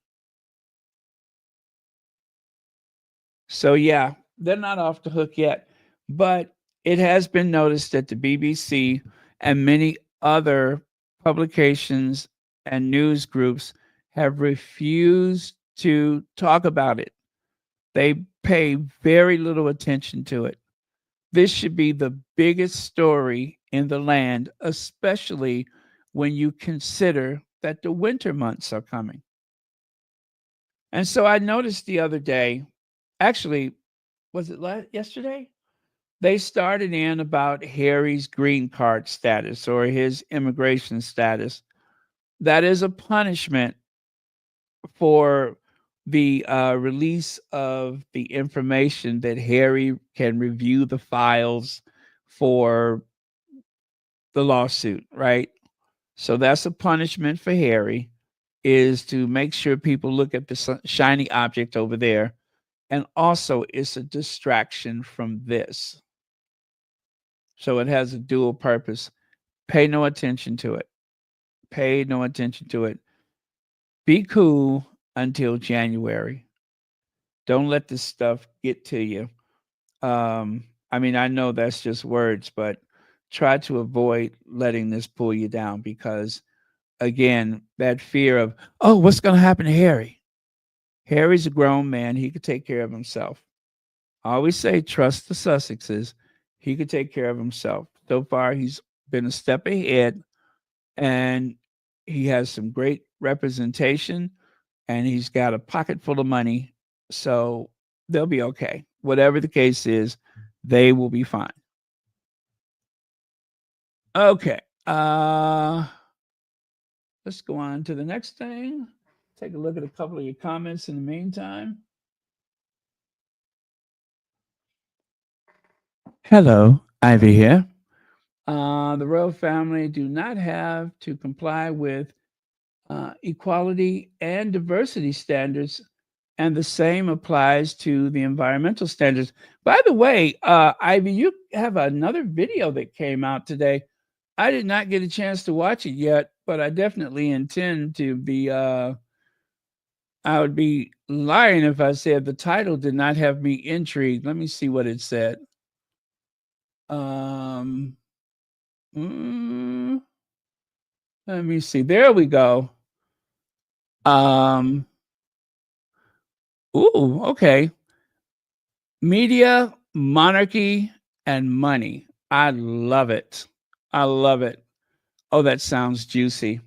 So, yeah, they're not off the hook yet, but it has been noticed that the BBC and many other publications and news groups have refused to talk about it. They pay very little attention to it. This should be the biggest story in the land, especially when you consider that the winter months are coming. And so I noticed the other day, actually, was it yesterday? They started in about Harry's green card status or his immigration status. That is a punishment for the release of the information that Harry can review the files for the lawsuit, right? So that's a punishment for Harry, is to make sure people look at the shiny object over there. And also, it's a distraction from this. So it has a dual purpose. Pay no attention to it. Pay no attention to it. Be cool until January. Don't let this stuff get to you. I mean, I know that's just words, but try to avoid letting this pull you down because, again, that fear of, oh, what's going to happen to Harry? Harry's a grown man. He could take care of himself. I always say, trust the Sussexes. He could take care of himself. So far, he's been a step ahead and he has some great representation and he's got a pocket full of money. So they'll be okay. Whatever the case is, they will be fine. Okay. Let's go on to the next thing. Take a look at a couple of your comments in the meantime. Hello, Ivy here. The royal family do not have to comply with equality and diversity standards, and the same applies to the environmental standards. By the way, Ivy, you have another video that came out today. I did not get a chance to watch it yet, but I definitely intend to be. I would be lying if I said the title did not have me intrigued. Let me see what it said. Let me see. There we go. Okay. Media, monarchy, and money. I love it. I love it. Oh, that sounds juicy.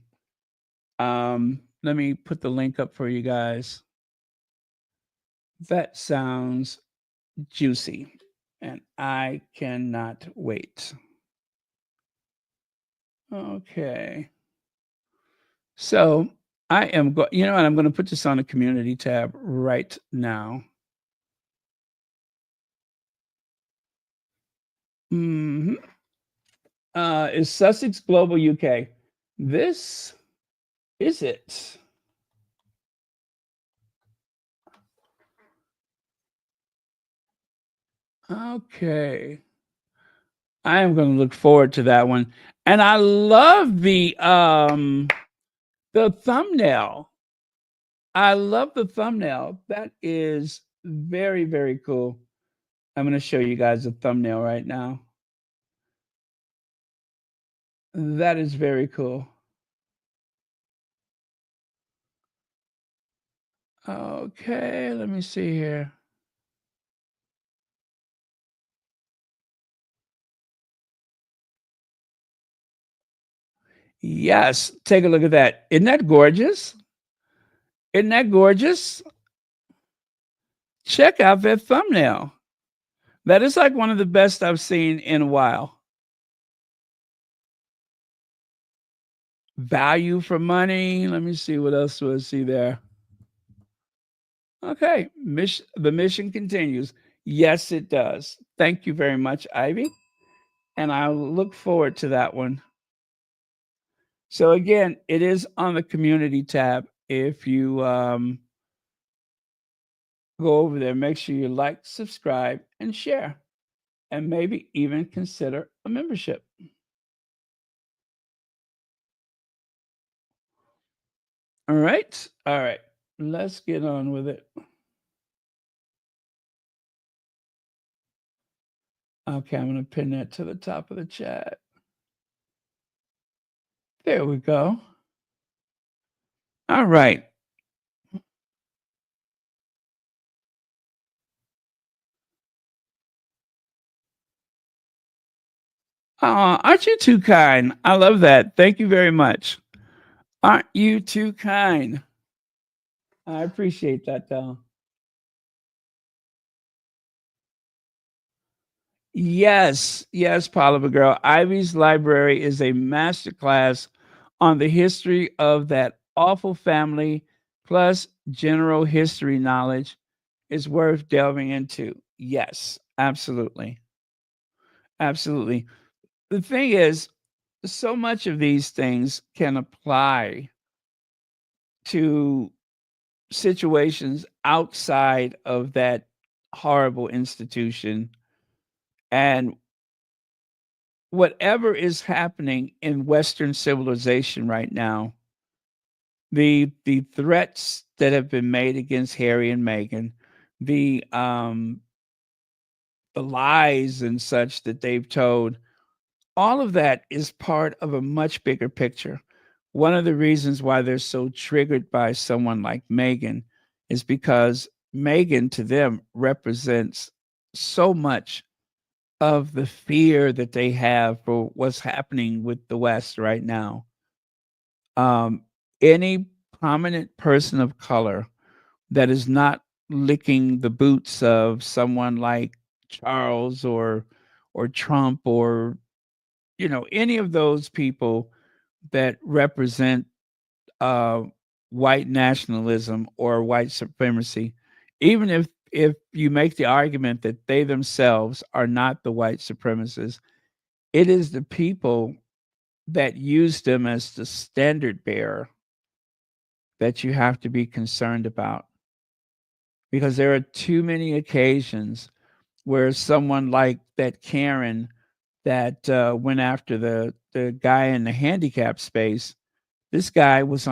Let me put the link up for you guys. That sounds juicy, and I cannot wait. Okay. So I am going, you know, and I'm going to put this on the community tab right now. Mhm. Is Sussex Global UK? This is it. Okay. I am going to look forward to that one. And I love the thumbnail. I love the thumbnail. That is very, very cool. I'm going to show you guys a thumbnail right now. That is very cool. Okay, let me see here. Yes, take a look at that. Isn't that gorgeous? Isn't that gorgeous? Check out that thumbnail. That is like one of the best I've seen in a while. Value for money. Let me see what else do I see there. Okay, the mission continues. Yes, it does. Thank you very much, Ivy. And I look forward to that one. So again, it is on the community tab. If you go over there, make sure you like, subscribe, and share, and maybe even consider a membership. All right. All right. Let's get on with it. Okay, I'm going to pin that to the top of the chat. There we go. All right. Aren't you too kind? I love that. Thank you very much. Aren't you too kind? I appreciate that, though. Yes, yes, Poliva girl. Ivy's library is a masterclass on the history of that awful family, plus general history knowledge is worth delving into. Yes, absolutely. Absolutely. The thing is, so much of these things can apply to situations outside of that horrible institution. And whatever is happening in Western civilization right now, the threats that have been made against Harry and Meghan, the the lies and such that they've told, all of that is part of a much bigger picture. One of the reasons why they're so triggered by someone like Meghan is because Meghan to them represents so much of the fear that they have for what's happening with the West right now. Any prominent person of color that is not licking the boots of someone like Charles or Trump or any of those people that represent uh, white nationalism or white supremacy, even if you make the argument that they themselves are not the white supremacists, it is the people that use them as the standard bearer that you have to be concerned about, because there are too many occasions where someone like that Karen that went after the guy in the handicap space. This guy was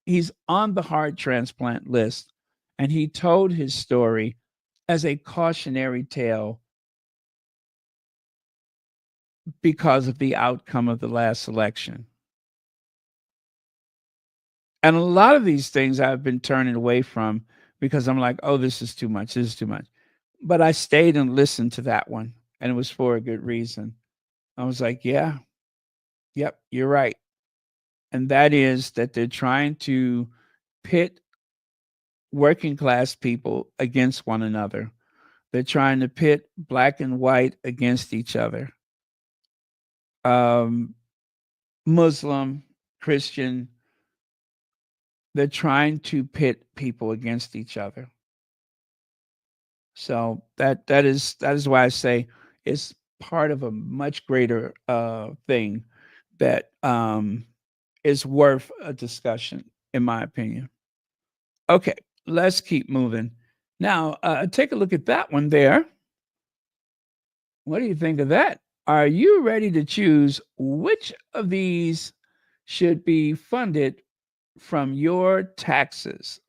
he's on the heart transplant list, and he told his story as a cautionary tale because of the outcome of the last election. And a lot of these things I've been turning away from because I'm like, oh, this is too much. This is too much. But I stayed and listened to that one, and it was for a good reason. I was like, yeah, yep, you're right. And that is that they're trying to pit working class people against one another. They're trying to pit black and white against each other. Um, Muslim, Christian, they're trying to pit people against each other. So that is why I say it's part of a much greater thing that is worth a discussion, in my opinion. Okay, let's keep moving. Now, take a look at that one there. What do you think of that? Are you ready to choose which of these should be funded from your taxes?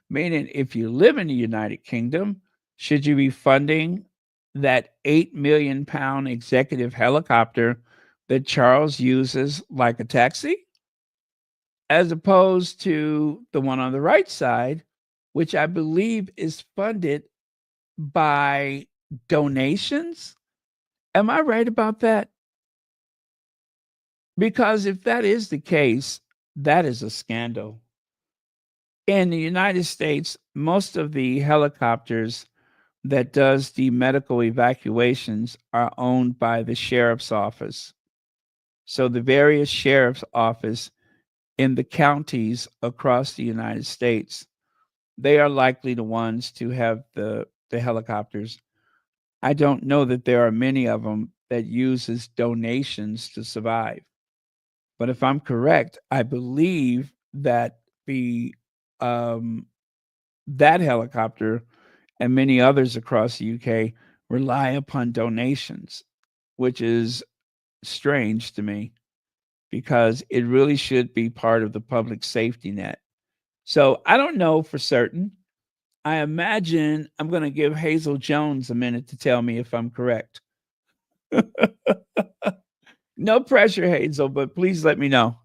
Meaning, if you live in the United Kingdom, should you be funding that £8 million executive helicopter that Charles uses like a taxi? As opposed to the one on the right side, which I believe is funded by donations. Am I right about that? Because if that is the case, that is a scandal. In the United States, most of the helicopters that does the medical evacuations are owned by the sheriff's office. So the various sheriff's office in the counties across the United States, they are likely the ones to have the helicopters. I don't know that there are many of them that uses donations to survive. But if I'm correct, I believe that the that helicopter and many others across the UK rely upon donations, which is strange to me because it really should be part of the public safety net. So I don't know for certain. I imagine I'm going to give Hazel Jones a minute to tell me if I'm correct. No pressure, Hazel, but please let me know.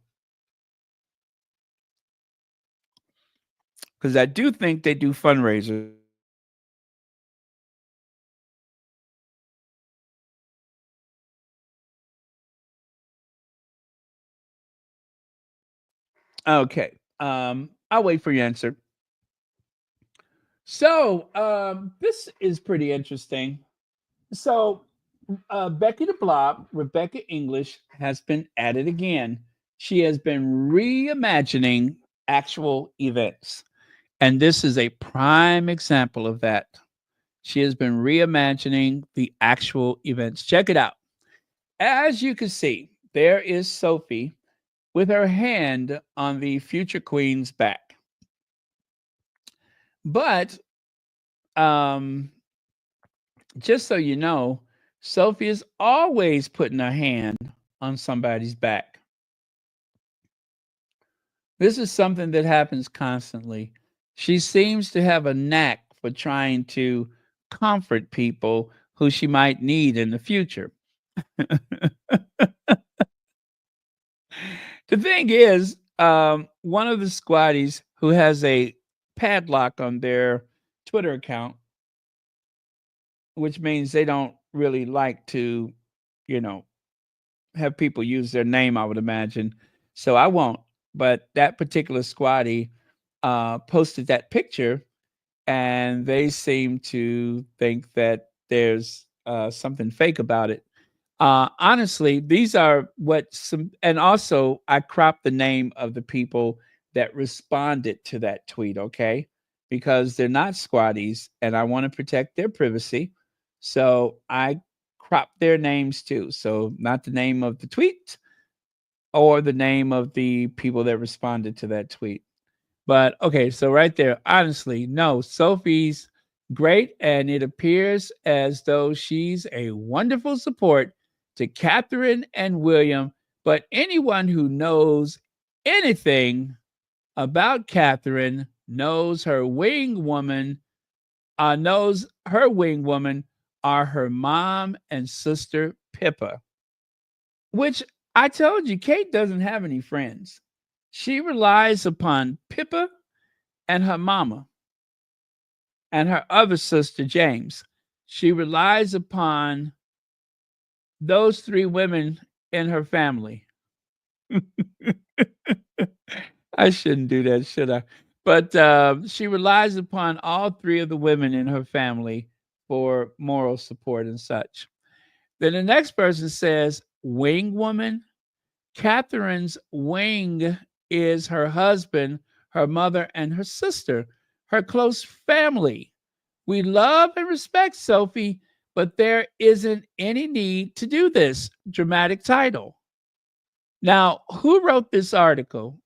Because I do think they do fundraisers. Okay. I'll wait for your answer. So this is pretty interesting. So Becky the Blob, Rebecca English, has been at it again. She has been reimagining actual events. And this is a prime example of that. She has been reimagining the actual events. Check it out. As you can see, there is Sophie with her hand on the future queen's back. But just so you know, Sophie is always putting her hand on somebody's back. This is something that happens constantly. She seems to have a knack for trying to comfort people who she might need in the future. The thing is, one of the squatties who has a padlock on their Twitter account, which means they don't really like to, you know, have people use their name, I would imagine. So I won't. But that particular squatty posted that picture, and they seem to think that there's something fake about it. Honestly, these are what some, and also I cropped the name of the people that responded to that tweet, okay? Because they're not squatties and I want to protect their privacy. So I cropped their names too. So not the name of the tweet or the name of the people that responded to that tweet. But okay, so right there, honestly, no, Sophie's great, and it appears as though she's a wonderful support to Catherine and William. But anyone who knows anything about Catherine knows her wing woman, are her mom and sister Pippa, which I told you, Kate doesn't have any friends. She relies upon Pippa and her mama and her other sister, James. She relies upon those three women in her family. I shouldn't do that, should I? But she relies upon all three of the women in her family for moral support and such. Then the next person says, wing woman. Catherine's wing is her husband, her mother, and her sister, her close family. We love and respect Sophie, but there isn't any need to do this. Dramatic title. Now, who wrote this article?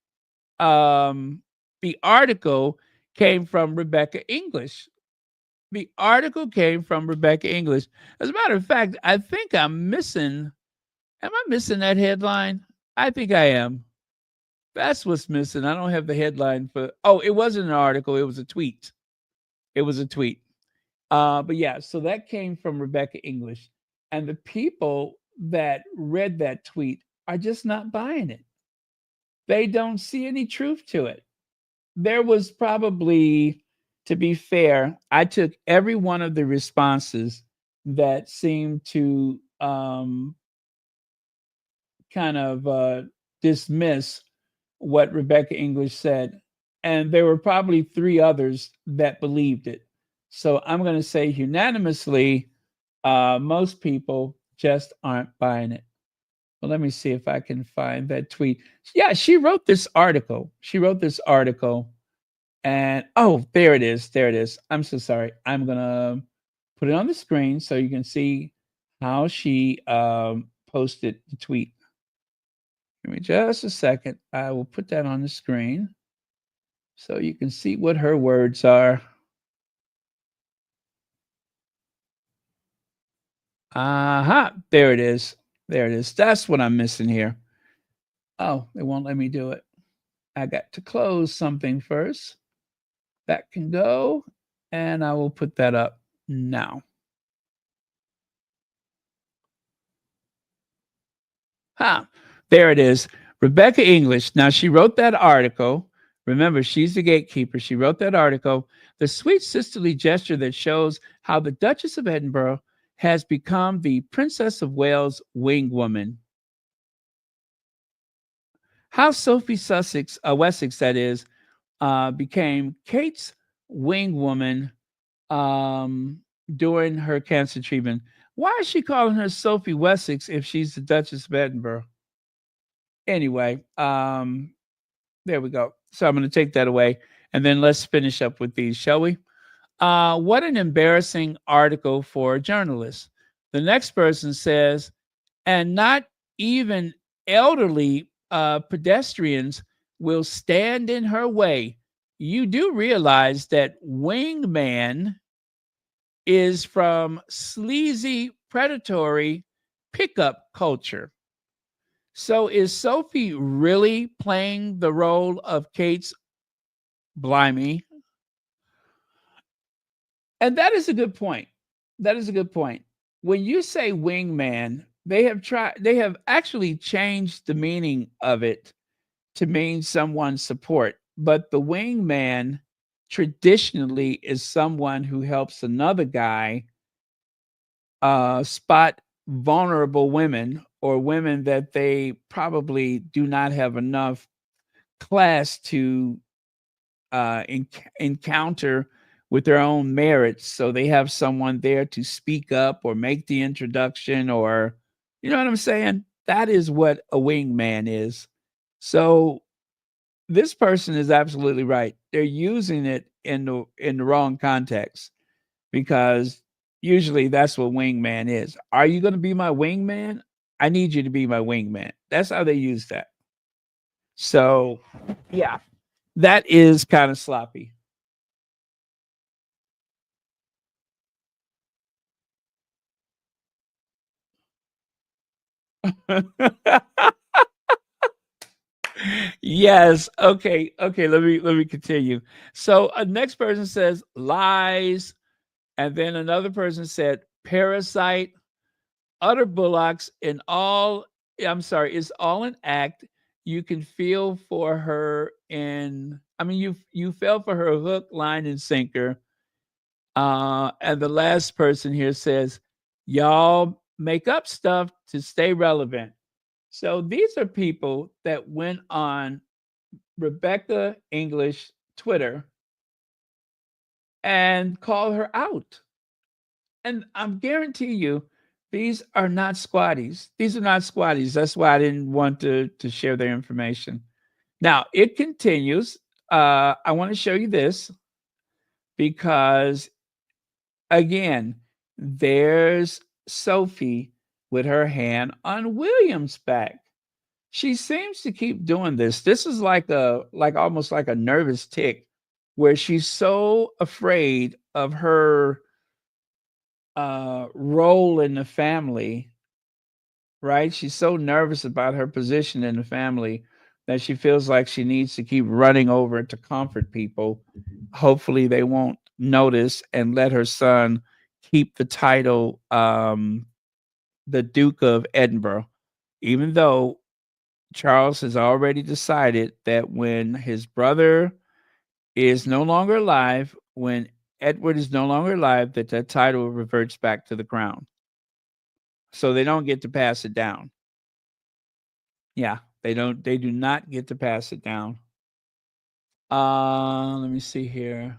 The article came from Rebecca English. The article came from Rebecca English. As a matter of fact, I think I'm missing. Am I missing that headline? I think I am. That's what's missing. I don't have the headline for. Oh, it wasn't an article. It was a tweet. It was a tweet. But yeah, so that came from Rebecca English. And the people that read that tweet are just not buying it. They don't see any truth to it. There was probably, to be fair, I took every one of the responses that seemed to kind of dismiss what Rebecca English said. And there were probably 3 others that believed it. So I'm going to say unanimously, most people just aren't buying it. Well, let me see if I can find that tweet. Yeah, she wrote this article. And oh, there it is. There it is. I'm so sorry. I'm going to put it on the screen so you can see how she posted the tweet. Give me just a second. I will put that on the screen so you can see what her words are. There it is. There it is. That's what I'm missing here. Oh, they won't let me do it. I got to close something first. That can go, and I will put that up now. There it is. Rebecca English. Now, she wrote that article. Remember, she's the gatekeeper. She wrote that article. The sweet sisterly gesture that shows how the Duchess of Edinburgh has become the Princess of Wales wing woman. How Sophie Sussex, Wessex, that is, became Kate's wing woman during her cancer treatment. Why is she calling her Sophie Wessex if she's the Duchess of Edinburgh? Anyway, there we go. So I'm going to take that away, and then let's finish up with these, shall we? What an embarrassing article for a journalist. The next person says, and not even elderly pedestrians will stand in her way. You do realize that wingman is from sleazy, predatory pickup culture. So is Sophie really playing the role of Kate's blimey? And that is a good point. That is a good point. When you say wingman, they have actually changed the meaning of it to mean someone's support. But the wingman traditionally is someone who helps another guy spot vulnerable women or women that they probably do not have enough class to encounter with their own merits. So they have someone there to speak up or make the introduction, or, you know what I'm saying? That is what a wingman is. So this person is absolutely right. They're using it in the wrong context, because usually that's what wingman is. Are you going to be my wingman? I need you to be my wingman. That's how they use that. So, yeah, that is kind of sloppy. Yes. Okay. Okay. Let me continue. So, next person says lies, and then another person said parasite, utter bullocks, and all. I'm sorry. It's all an act. You can feel for her, and I mean, you fell for her hook, line, and sinker. And the last person here says, y'all make up stuff to stay relevant. So these are people that went on Rebecca English Twitter and called her out. And I'm guarantee you, these are not squatties. These are not squatties. That's why I didn't want to share their information. Now, it continues. I want to show you this because, again, there's Sophie with her hand on William's back. She seems to keep doing this. This is like almost like a nervous tick where she's so afraid of her role in the family, right? She's so nervous about her position in the family that she feels like she needs to keep running over to comfort people. Hopefully they won't notice and let her son keep the title the Duke of Edinburgh, even though Charles has already decided that when his brother is no longer alive, when Edward is no longer alive, that title reverts back to the crown. So they don't get to pass it down. Yeah, they do not get to pass it down. Let me see here.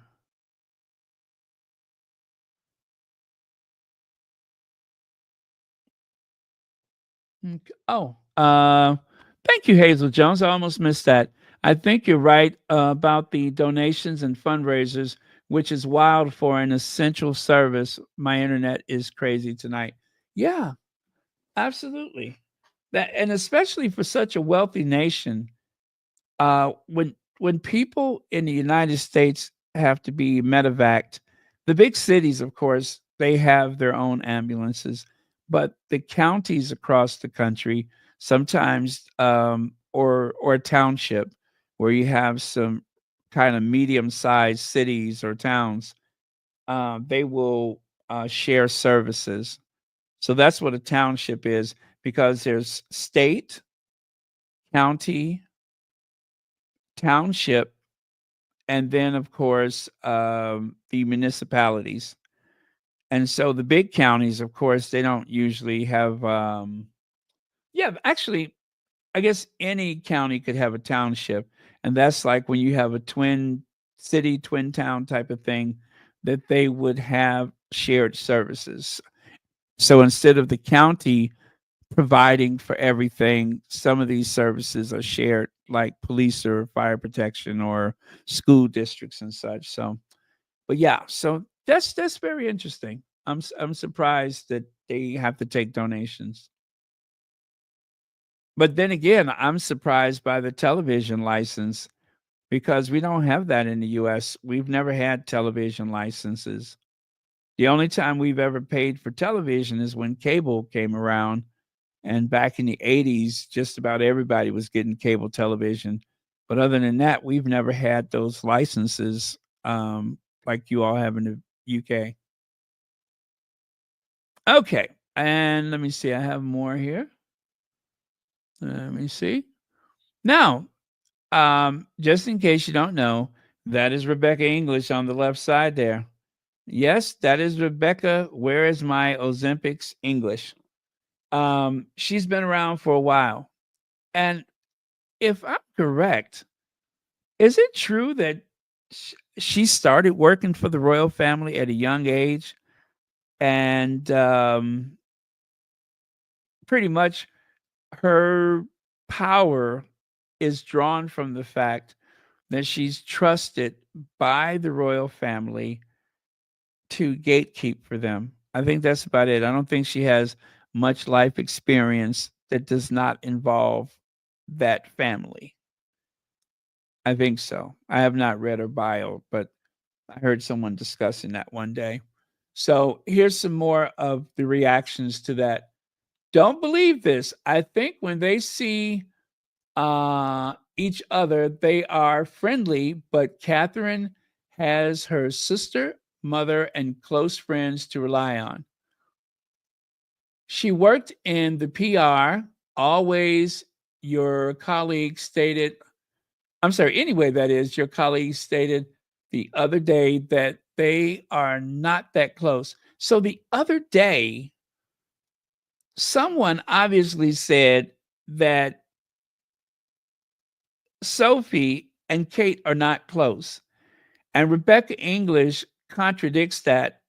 Oh, thank you, Hazel Jones. I almost missed that. I think you're right about the donations and fundraisers, which is wild for an essential service. My internet is crazy tonight. Yeah, absolutely. That, and especially for such a wealthy nation, when people in the United States have to be medevaced, the big cities, of course, they have their own ambulances, but the counties across the country sometimes, or a township where you have some kind of medium-sized cities or towns, they will share services. So that's what a township is, because there's state, county, township, and then of course the municipalities. And so the big counties, of course, they don't usually have yeah, actually I guess any county could have a township, and that's like when you have a twin city, twin town type of thing, that they would have shared services. So instead of the county providing for everything, some of these services are shared, like police or fire protection or school districts and such. So, but yeah, so that's very interesting. I'm surprised that they have to take donations. But then again, I'm surprised by the television license because we don't have that in the US. We've never had television licenses. The only time we've ever paid for television is when cable came around. And back in the 80s, just about everybody was getting cable television. But other than that, we've never had those licenses like you all have in the UK. Okay. And let me see. I have more here. Let me see. Now, just in case you don't know, that is Rebecca English on the left side there. Yes, that is Rebecca. Where is my Ozempics English? She's been around for a while. And if I'm correct, is it true that she started working for the royal family at a young age? And pretty much her power is drawn from the fact that she's trusted by the royal family to gatekeep for them. I think that's about it. I don't think she has much life experience that does not involve that family. I think so. I have not read her bio, but I heard someone discussing that one day. So here's some more of the reactions to that. Don't believe this. I think when they see each other, they are friendly, but Catherine has her sister, mother, and close friends to rely on. She worked in the PR. Always, your colleague stated, I'm sorry, anyway, that is, your colleague stated the other day that they are not that close. So the other day, someone obviously said that Sophie and Kate are not close. And Rebecca English contradicts that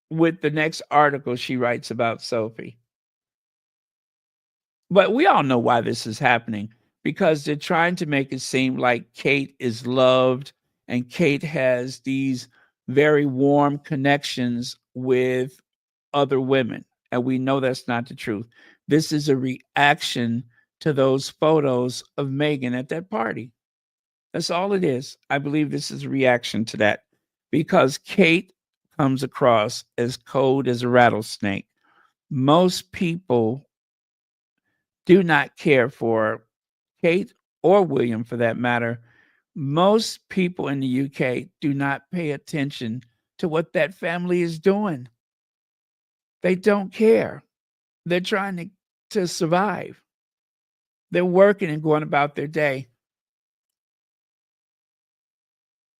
with the next article she writes about Sophie. But we all know why this is happening. because they're trying to make it seem like Kate is loved and Kate has these very warm connections with other women. And we know that's not the truth. This is a reaction to those photos of Meghan at that party. That's all it is. I believe this is a reaction to that because Kate comes across as cold as a rattlesnake. Most people do not care for Kate or William for that matter. Most people in the UK do not pay attention to what that family is doing. They don't care. They're trying to survive. They're working and going about their day.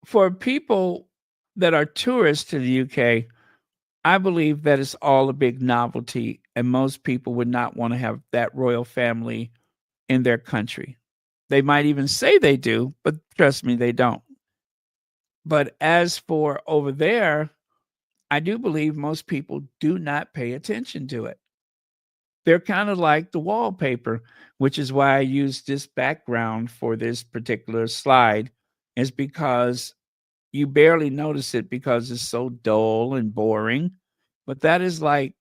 For people that are tourists to the UK, I believe that it's all a big novelty, and most people would not want to have that royal family in their country. They might even say they do, but trust me, they don't. But as for over there, I do believe most people do not pay attention to it. They're kind of like the wallpaper, which is why I used this background for this particular slide, is because you barely notice it because it's so dull and boring. But that is like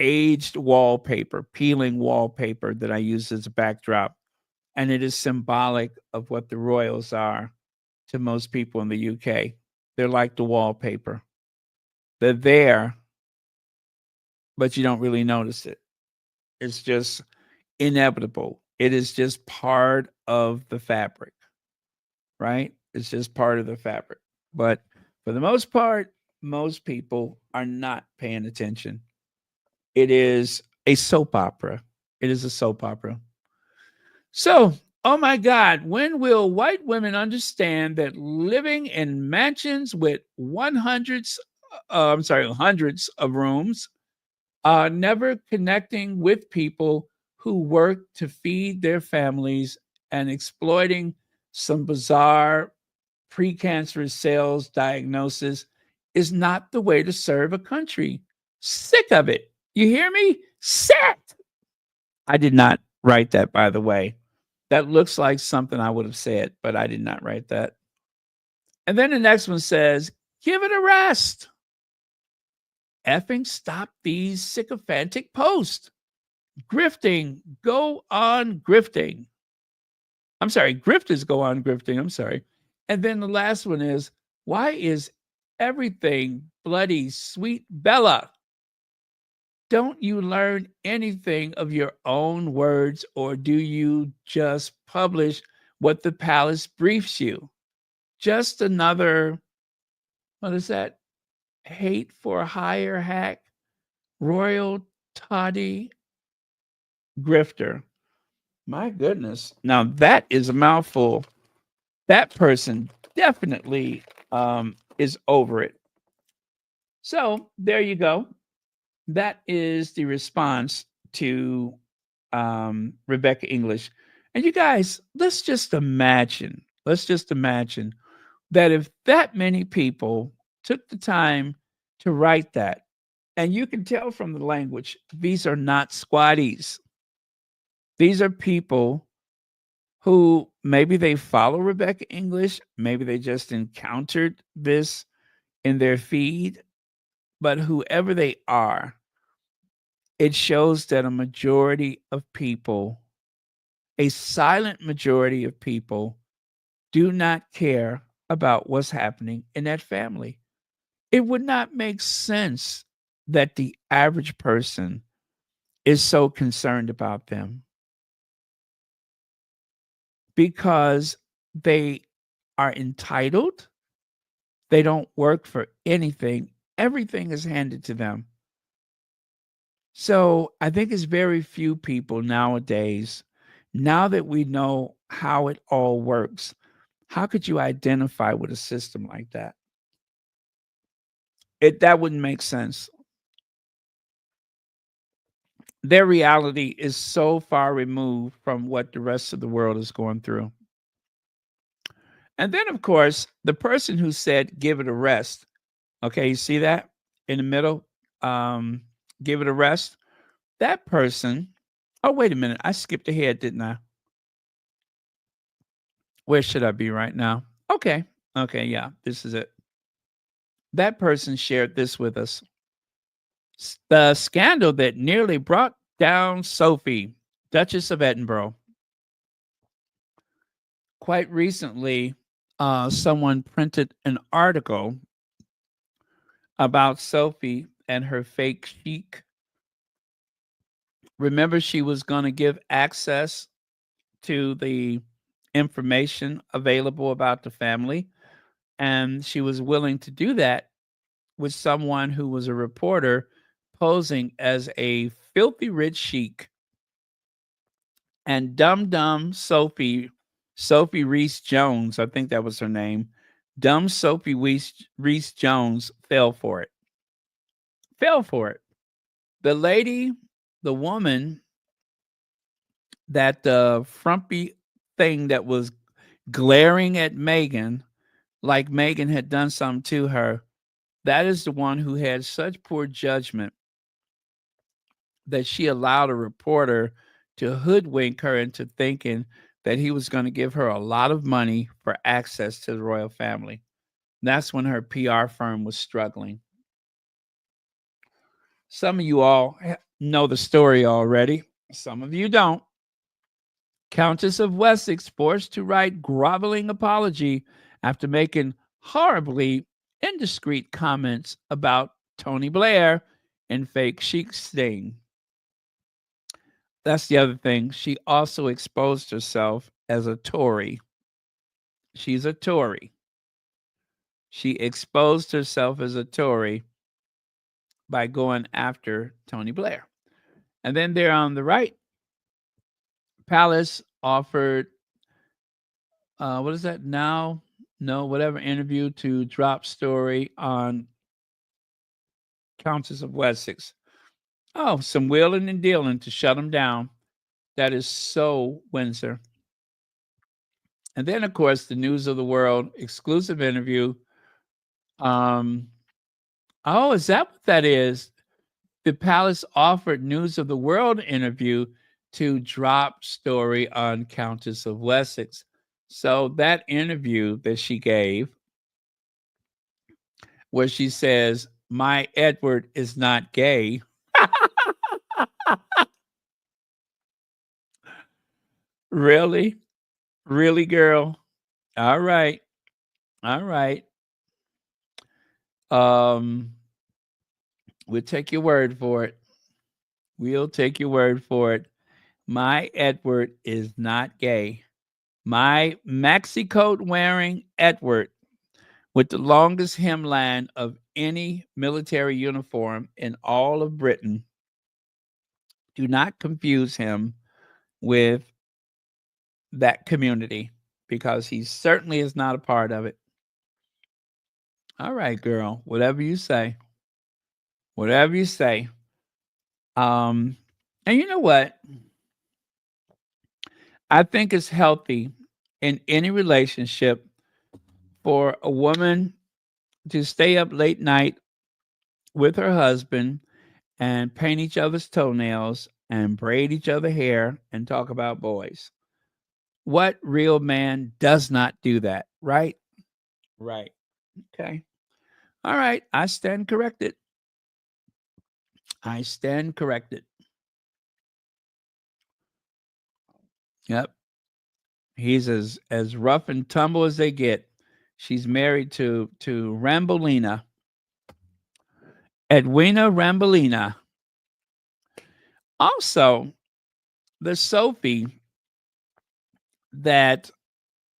aged wallpaper, peeling wallpaper that I use as a backdrop. And it is symbolic of what the royals are to most people in the UK. They're like the wallpaper. They're there, but you don't really notice it. It's just inevitable. It is just part of the fabric, right? It's just part of the fabric. But for the most part, most people are not paying attention. It is a soap opera. It is a soap opera. So, oh my God, when will white women understand that living in mansions with hundreds of rooms, never connecting with people who work to feed their families and exploiting some bizarre precancerous cells diagnosis is not the way to serve a country? Sick of it. You hear me? Sick. I did not write that, by the way. That looks like something I would have said, but I did not write that. And then the next one says, give it a rest. Effing stop these sycophantic posts. Grifting, go on grifting. I'm sorry, grifters go on grifting. I'm sorry. And then the last one is, why is everything bloody sweet Bella? Don't you learn anything of your own words, or do you just publish what the palace briefs you? Just another, what is that? Hate for hire hack, royal toddy grifter. My goodness. Now that is a mouthful. That person definitely is over it. So there you go. That is the response to Rebecca English. And you guys, let's just imagine that if that many people took the time to write that, and you can tell from the language, these are not squatties. These are people who maybe they follow Rebecca English, maybe they just encountered this in their feed, but whoever they are, it shows that a majority of people, a silent majority of people, do not care about what's happening in that family. It would not make sense that the average person is so concerned about them because they are entitled. They don't work for anything. Everything is handed to them. So I think it's very few people nowadays, now that we know how it all works, how could you identify with a system like that? That wouldn't make sense. Their reality is so far removed from what the rest of the world is going through. And then, of course, the person who said, give it a rest. Okay, you see that in the middle? Give it a rest. That person, oh, wait a minute. I skipped ahead, didn't I? Where should I be right now? Okay. Okay. Yeah, this is it. That person shared this with us. The scandal that nearly brought down Sophie, Duchess of Edinburgh. Quite recently, someone printed an article about Sophie and her fake chic. Remember, she was going to give access to the information available about the family, and she was willing to do that with someone who was a reporter posing as a filthy rich sheik. And dumb Sophie Reese Jones, I think that was her name. Dumb Sophie Reese Jones fell for it. Fell for it. The lady, the woman, that frumpy thing that was glaring at Meghan, like Meghan had done something to her, that is the one who had such poor judgment that she allowed a reporter to hoodwink her into thinking that he was going to give her a lot of money for access to the royal family. That's when her PR firm was struggling. Some of you all know the story already. Some of you don't. Countess of Wessex forced to write groveling apology after making horribly indiscreet comments about Tony Blair and fake chic sting. That's the other thing. She also exposed herself as a Tory. She's a Tory. She exposed herself as a Tory by going after Tony Blair. And then there on the right, Palace offered, what is that now? No, whatever interview to drop story on Countess of Wessex. Oh, some wheeling and dealing to shut them down. That is so Windsor. And then, of course, the News of the World exclusive interview. Oh, is that what that is? The Palace offered News of the World interview to drop story on Countess of Wessex. So that interview that she gave, where she says, "My Edward is not gay." Really? Really, girl? All right. All right. Um, we'll take your word for it. We'll take your word for it. My Edward is not gay. My maxi coat wearing Edward with the longest hemline of any military uniform in all of Britain. Do not confuse him with that community because he certainly is not a part of it. All right, girl, whatever you say. Whatever you say. And you know what? I think it's healthy in any relationship for a woman to stay up late night with her husband and paint each other's toenails and braid each other hair and talk about boys. What real man does not do that, right? Right. Okay. All right. I stand corrected. I stand corrected. Yep. He's as rough and tumble as they get. She's married to Rambolina. Edwina Rambolina. Also, the Sophie that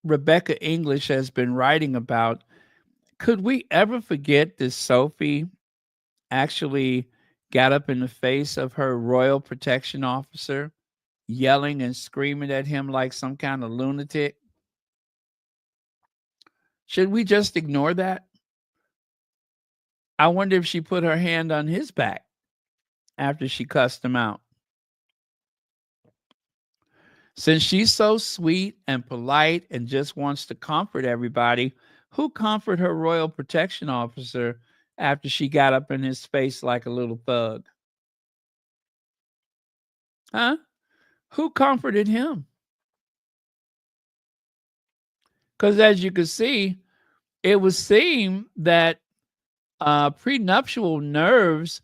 Rebecca English has been writing about, could we ever forget this Sophie actually got up in the face of her royal protection officer, yelling and screaming at him like some kind of lunatic? Should we just ignore that? I wonder if she put her hand on his back after she cussed him out. Since she's so sweet and polite and just wants to comfort everybody, who comforted her royal protection officer after she got up in his face like a little thug? Huh? Who comforted him? Because as you can see, it would seem that prenuptial nerves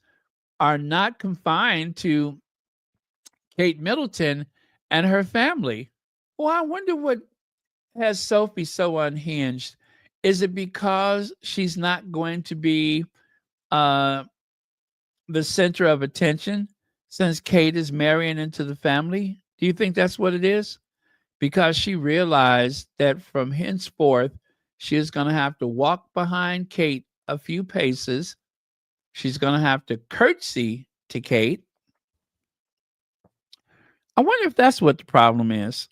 are not confined to Kate Middleton and her family. Well, I wonder what has Sophie so unhinged. Is it because she's not going to be uh, the center of attention since Kate is marrying into the family? Do you think that's what it is? Because she realized that from henceforth, she is going to have to walk behind Kate a few paces. She's going to have to curtsy to Kate. I wonder if that's what the problem is,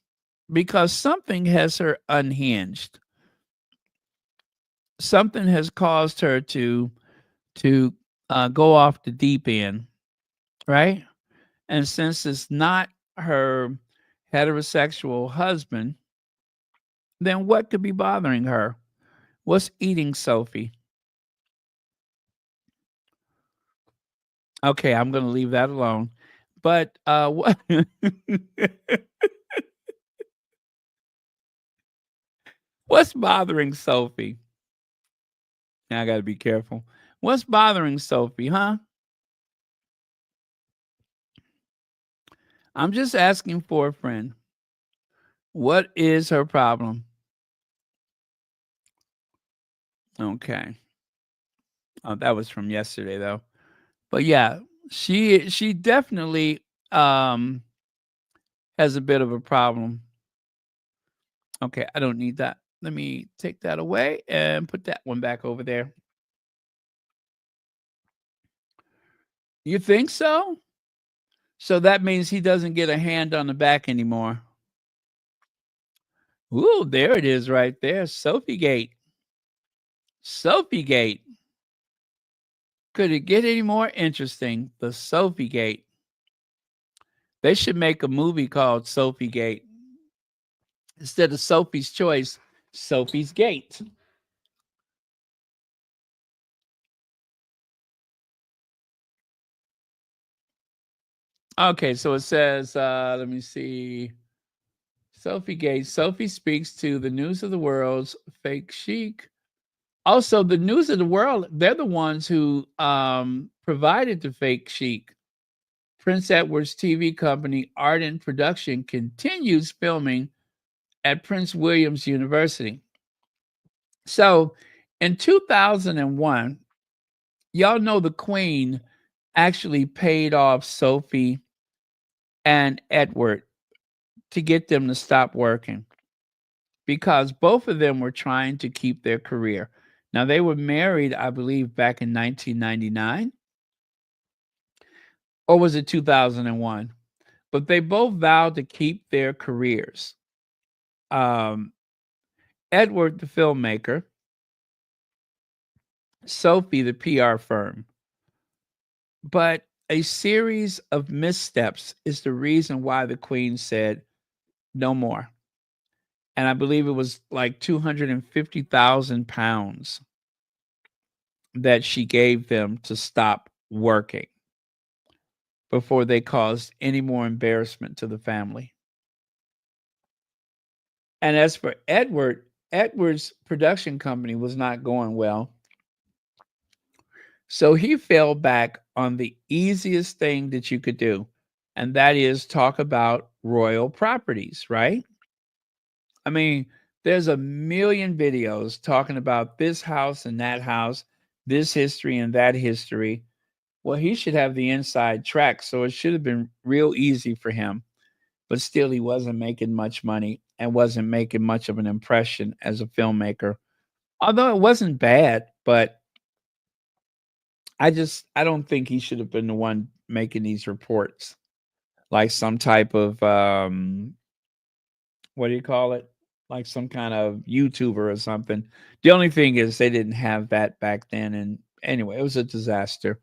because something has her unhinged. Something has caused her to go off the deep end, right? And since it's not her heterosexual husband, then what could be bothering her? What's eating Sophie? Okay, I'm going to leave that alone. But what what's bothering Sophie? Now I got to be careful. What's bothering Sophie, huh? I'm just asking for a friend. What is her problem? Okay. Oh, that was from yesterday though. But yeah, she definitely has a bit of a problem. Okay, I don't need that. Let me take that away and put that one back over there. You think so? So that means he doesn't get a hand on the back anymore. Ooh, there it is right there. Sophie Gate. Sophie Gate. Could it get any more interesting? The Sophie Gate. They should make a movie called Sophie Gate. Instead of Sophie's Choice, Sophie's Gate. Okay, so it says, let me see. Sophie Gate. Sophie speaks to the News of the World's fake chic. Also, the News of the World, they're the ones who provided the fake chic. Prince Edward's TV company, Ardent Production, continues filming at Prince William's University. So in 2001, y'all know the Queen actually paid off Sophie and Edward to get them to stop working because both of them were trying to keep their career. Now, they were married, I believe, back in 1999, or was it 2001? But they both vowed to keep their careers. Edward, the filmmaker, Sophie, the PR firm. But a series of missteps is the reason why the Queen said no more. And I believe it was like 250,000 pounds that she gave them to stop working before they caused any more embarrassment to the family. And as for Edward, Edward's production company was not going well. So he fell back on the easiest thing that you could do, and that is talk about royal properties, right? I mean, there's a million videos talking about this house and that house, this history and that history. Well, he should have the inside track, so it should have been real easy for him. But still, he wasn't making much money and wasn't making much of an impression as a filmmaker. Although it wasn't bad, but I don't think he should have been the one making these reports, like some type of what do you call it? Like some kind of YouTuber or something. The only thing is they didn't have that back then, and anyway, it was a disaster.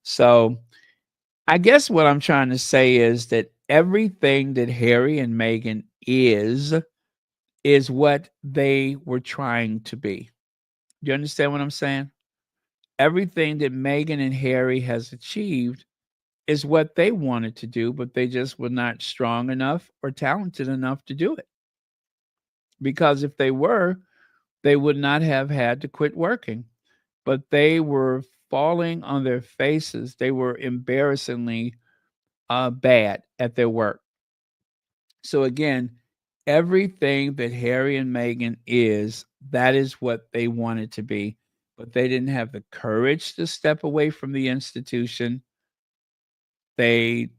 So I guess what I'm trying to say is that everything that Harry and Meghan is what they were trying to be. Do you understand what I'm saying? Everything that Meghan and Harry has achieved is what they wanted to do, but they just were not strong enough or talented enough to do it. because if they were, they would not have had to quit working. But they were falling on their faces. They were embarrassingly bad at their work. So again, everything that Harry and Meghan is, that is what they wanted to be. But they didn't have the courage to step away from the institution. They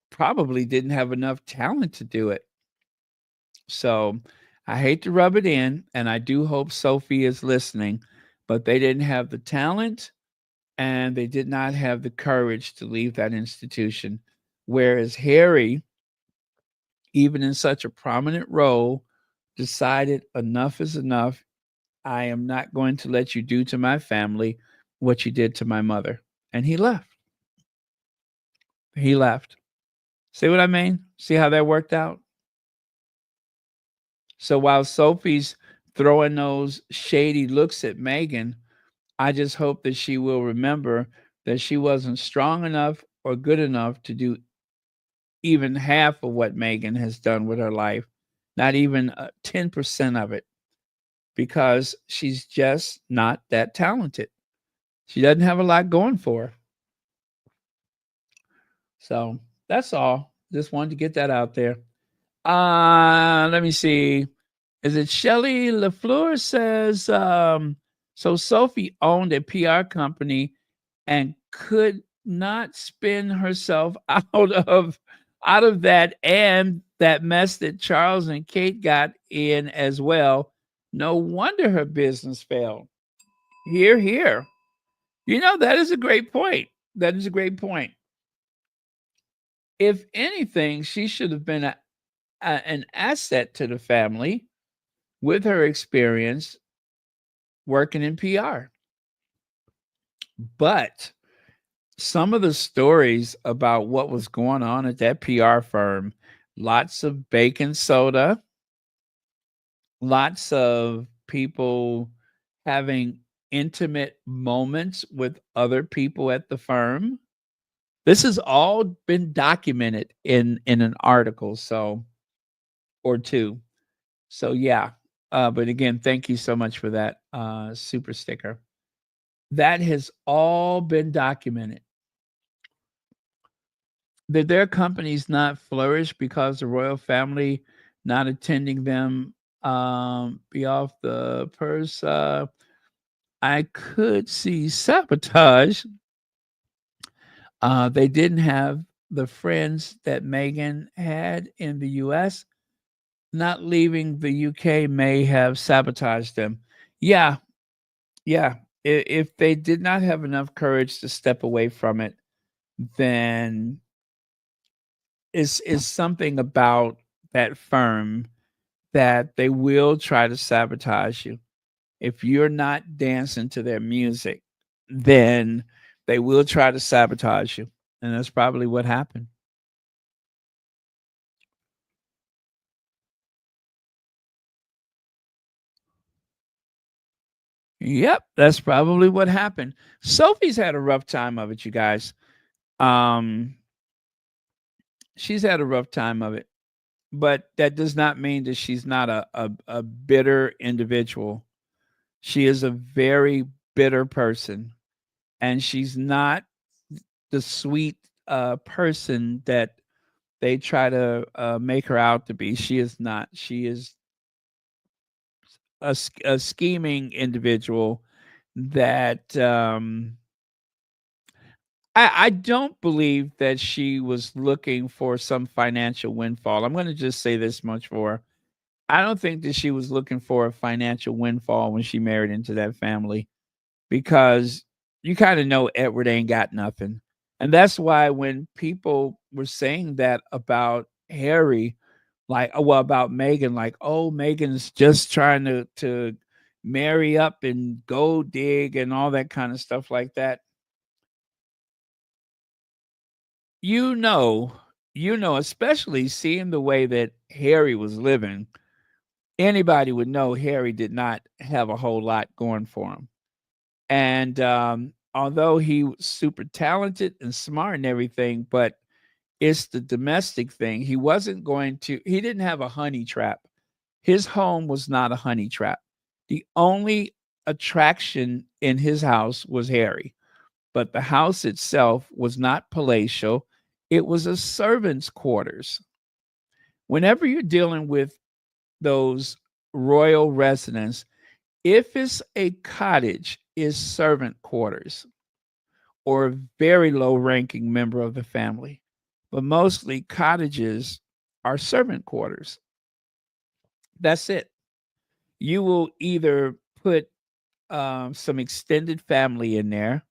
probably didn't have enough talent to do it. So I hate to rub it in, and I do hope Sophie is listening, but they didn't have the talent and they did not have the courage to leave that institution. Whereas Harry, even in such a prominent role, decided enough is enough. I am not going to let you do to my family what you did to my mother. And he left. He left. See what I mean? See how that worked out? So while Sophie's throwing those shady looks at Meghan, I just hope that she will remember that she wasn't strong enough or good enough to do even half of what Meghan has done with her life, not even 10% of it, because she's just not that talented. She doesn't have a lot going for her. So that's all. Just wanted to get that out there. Let me see. Is it Shelley LaFleur says, so Sophie owned a PR company and could not spin herself out of that and that mess that Charles and Kate got in as well. No wonder her business failed. Hear, hear. That is a great point. That is a great point. If anything, she should have been an asset to the family with her experience working in PR. But some of the stories about what was going on at that PR firm, lots of baking soda, lots of people having intimate moments with other people at the firm. This has all been documented in an article, or two. So yeah. But again, thank you so much for that super sticker. That has all been documented. Did their companies not flourish because the royal family not attending them be off the purse? I could see sabotage. They didn't have the friends that Meghan had in the US. Not leaving the UK may have sabotaged them. Yeah. If they did not have enough courage to step away from it, then is something about that firm that they will try to sabotage you. If you're not dancing to their music, then they will try to sabotage you. And that's probably what happened. Yep, that's probably what happened. Sophie's had a rough time of it, you guys. She's had a rough time of it, but that does not mean that she's not a bitter individual. She is a very bitter person, and she's not the sweet person that they try to make her out to be. She is not. She is a scheming individual that I don't believe that she was looking for some financial windfall. I'm going to just say this much for her. I don't think that she was looking for a financial windfall when she married into that family, because you kind of know Edward ain't got nothing. And that's why when people were saying that about Harry, about Meghan, like, oh, Meghan's just trying to marry up and go dig and all that kind of stuff like that. You know, especially seeing the way that Harry was living, anybody would know Harry did not have a whole lot going for him. And although he was super talented and smart and everything, but it's the domestic thing. He didn't have a honey trap. His home was not a honey trap. The only attraction in his house was Harry, but the house itself was not palatial. It was a servant's quarters. Whenever you're dealing with those royal residents, if it's a cottage, is servant quarters or a very low ranking member of the family. But mostly cottages are servant quarters. That's it. You will either put some extended family in there,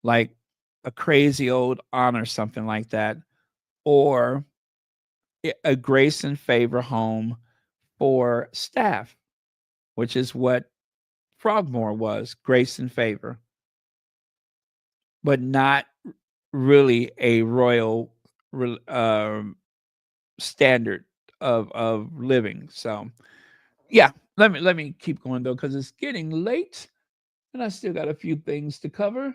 like a crazy old aunt or something like that, or a grace and favor home for staff, which is what Frogmore was, grace and favor, but not really a royal standard of living. So yeah, let me keep going though, because it's getting late and I still got a few things to cover.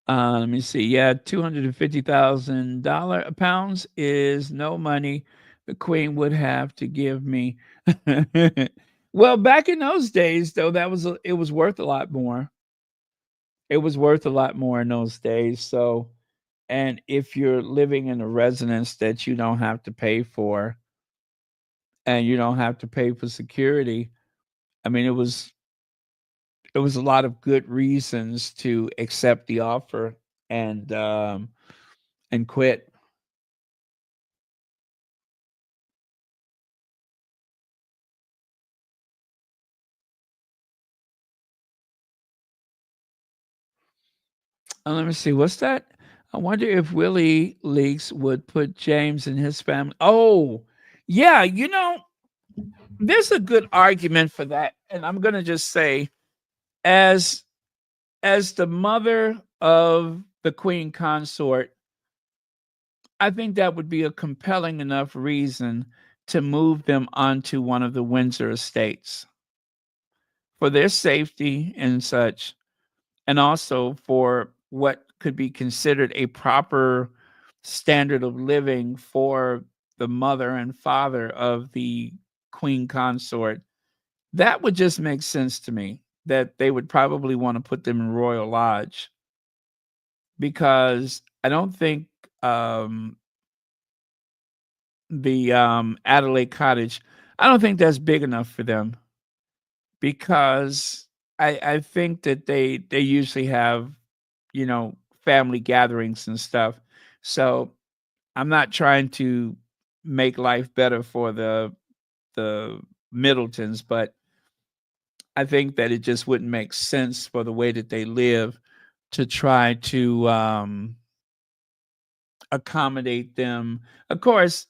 Let me see. Yeah, $250,000 pounds is no money the Queen would have to give me. Well, back in those days, though, it was worth a lot more. It was worth a lot more in those days. So, and if you're living in a residence that you don't have to pay for, and you don't have to pay for security, I mean, it was a lot of good reasons to accept the offer and quit. Let me see. What's that? I wonder if Willie Leaks would put James and his family. Oh, yeah. There's a good argument for that, and I'm gonna just say, as as the mother of the Queen Consort, I think that would be a compelling enough reason to move them onto one of the Windsor estates for their safety and such, and also for what could be considered a proper standard of living for the mother and father of the Queen Consort. That would just make sense to me that they would probably want to put them in Royal Lodge, because I don't think the Adelaide Cottage, I don't think that's big enough for them, because I think that they usually have, family gatherings and stuff. So I'm not trying to make life better for the Middletons, but I think that it just wouldn't make sense for the way that they live to try to accommodate them. Of course,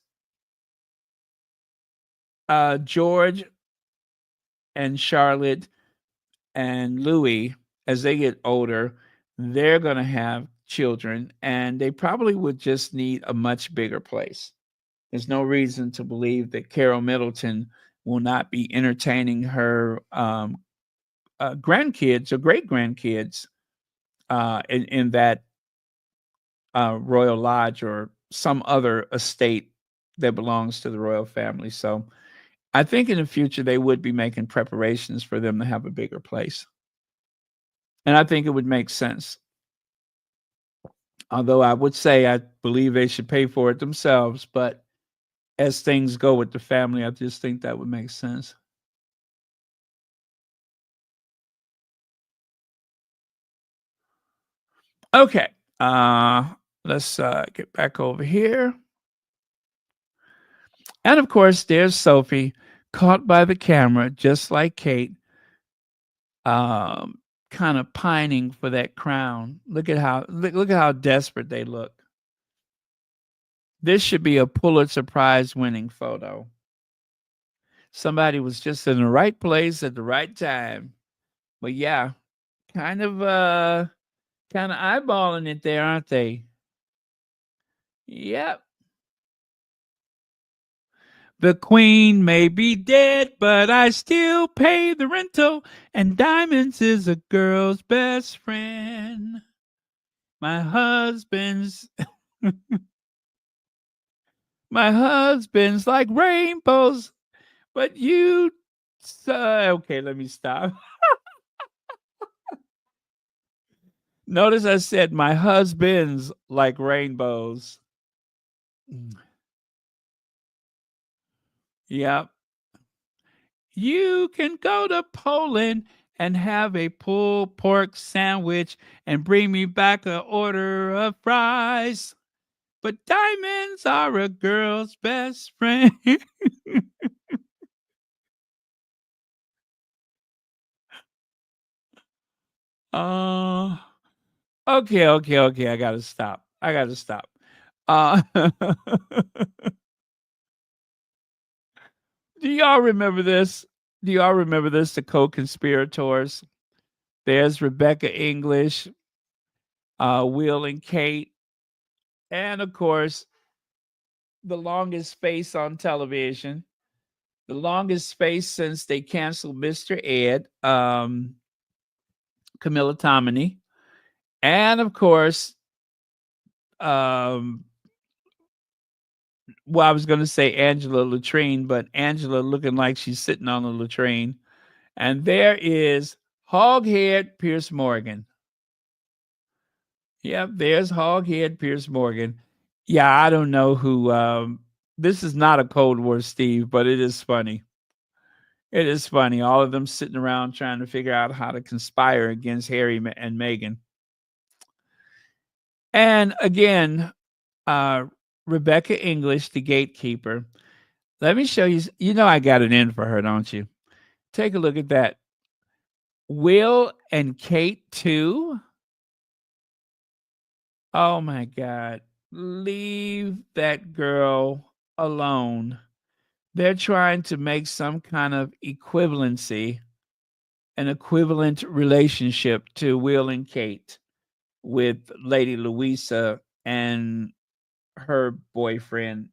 George and Charlotte and Louis, as they get older, they're going to have children, and they probably would just need a much bigger place. There's no reason to believe that Carol Middleton will not be entertaining her grandkids or great grandkids in that Royal Lodge or some other estate that belongs to the royal family. So I think in the future they would be making preparations for them to have a bigger place. And I think it would make sense. Although I would say I believe they should pay for it themselves, but as things go with the family, I just think that would make sense. Okay. Let's get back over here. And of course, there's Sophie, caught by the camera, just like Kate, kind of pining for that crown. Look at how desperate they look. This should be a Pulitzer Prize winning photo. Somebody was just in the right place at the right time. But yeah, kind of eyeballing it there, aren't they? Yep. The Queen may be dead, but I still pay the rental, and diamonds is a girl's best friend. My husband's My husband's like rainbows, but you. Okay, let me stop. Notice I said my husband's like rainbows. Yep. You can go to Poland and have a pulled pork sandwich and bring me back an order of fries. But diamonds are a girl's best friend. uh okay. I gotta stop. Uh do y'all remember this? The co-conspirators? There's Rebecca English, Will and Kate, and of course, the longest face on television, the longest face since they canceled Mr. Ed, Camilla Tominey, and of course, um, well, I was going to say Angela Latrine, but Angela looking like she's sitting on a latrine. And there is Hoghead Pierce Morgan. Yep, there's Hoghead Pierce Morgan. Yeah, I don't know who. This is not a Cold War, Steve, but it is funny. It is funny. All of them sitting around trying to figure out how to conspire against Harry and Meghan. And again, Rebecca English, the gatekeeper. Let me show you. You know I got it in for her, don't you? Take a look at that. Will and Kate too. Oh my God. Leave that girl alone. They're trying to make some kind of equivalency, an equivalent relationship to Will and Kate with Lady Louisa and her boyfriend.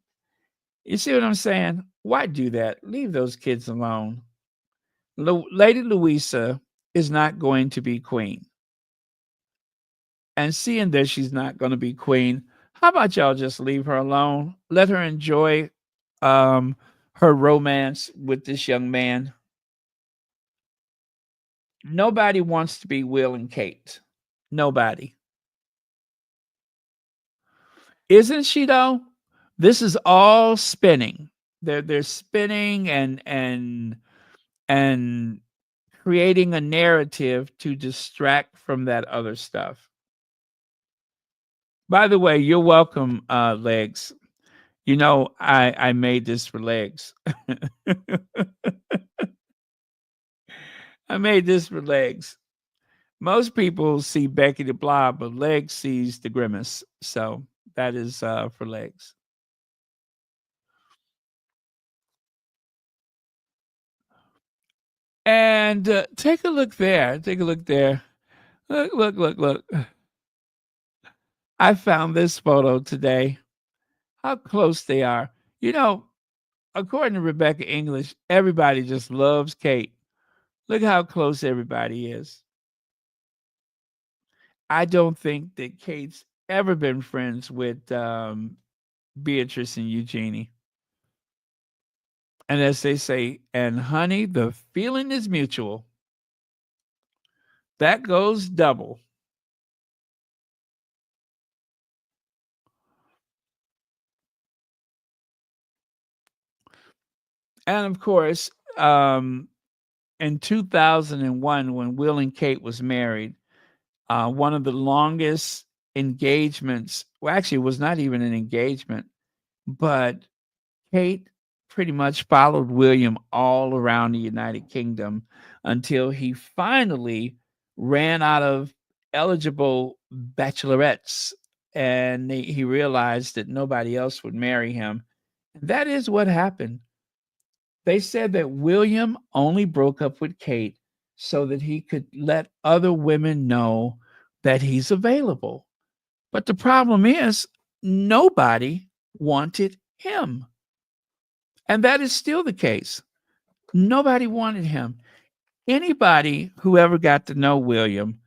You see what I'm saying? Why do that? Leave those kids alone. Lady Louisa is not going to be queen. And seeing that she's not going to be queen, how about y'all just leave her alone? Let her enjoy her romance with this young man. Nobody wants to be Will and Kate. Nobody. Isn't she though? This is all spinning. They're spinning and creating a narrative to distract from that other stuff. By the way, you're welcome, Legs. You know, I made this for Legs. I made this for Legs. Most people see Becky the Blob, but Legs sees the Grimace. So that is for Legs. And take a look there. Take a look there. Look. I found this photo today. How close they are. You know, according to Rebecca English, everybody just loves Kate. Look how close everybody is. I don't think that Kate's ever been friends with Beatrice and Eugenie. And as they say, and honey, the feeling is mutual. That goes double. And of course, in 2001, when Will and Kate was married, one of the longest engagements, well, actually, it was not even an engagement, but Kate pretty much followed William all around the United Kingdom until he finally ran out of eligible bachelorettes and he realized that nobody else would marry him. That is what happened. They said that William only broke up with Kate so that he could let other women know that he's available. But the problem is, nobody wanted him. And that is still the case. Nobody wanted him. Anybody who ever got to know William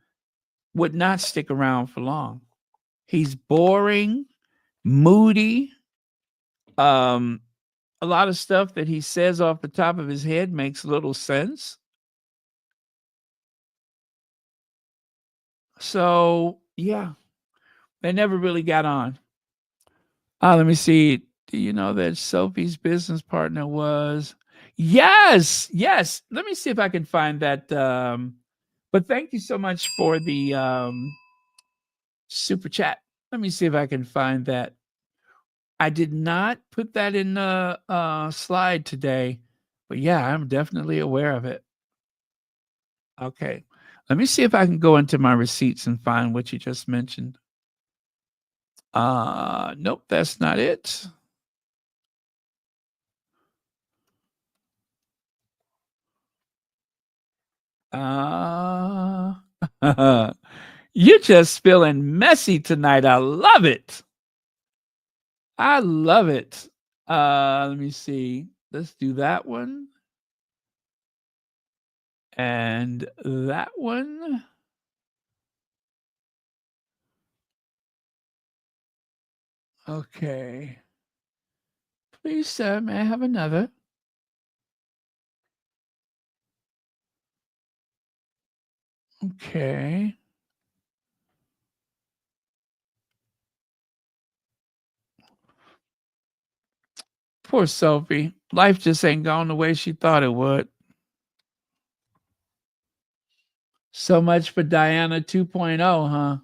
would not stick around for long. He's boring, moody, A lot of stuff that he says off the top of his head makes little sense. So, yeah, they never really got on. Let me see. Do you know that Sophie's business partner was? Yes, yes. Let me see if I can find that. But thank you so much for the super chat. Let me see if I can find that. I did not put that in the slide today, but yeah, I'm definitely aware of it. Okay. Let me see if I can go into my receipts and find what you just mentioned. Nope, that's not it. You're just feeling messy tonight. I love it. I love it. Let me see. Let's do that one. And that one. Okay. Please, sir, may I have another? Okay. Poor Sophie. Life just ain't gone the way she thought it would. So much for Diana 2.0, huh?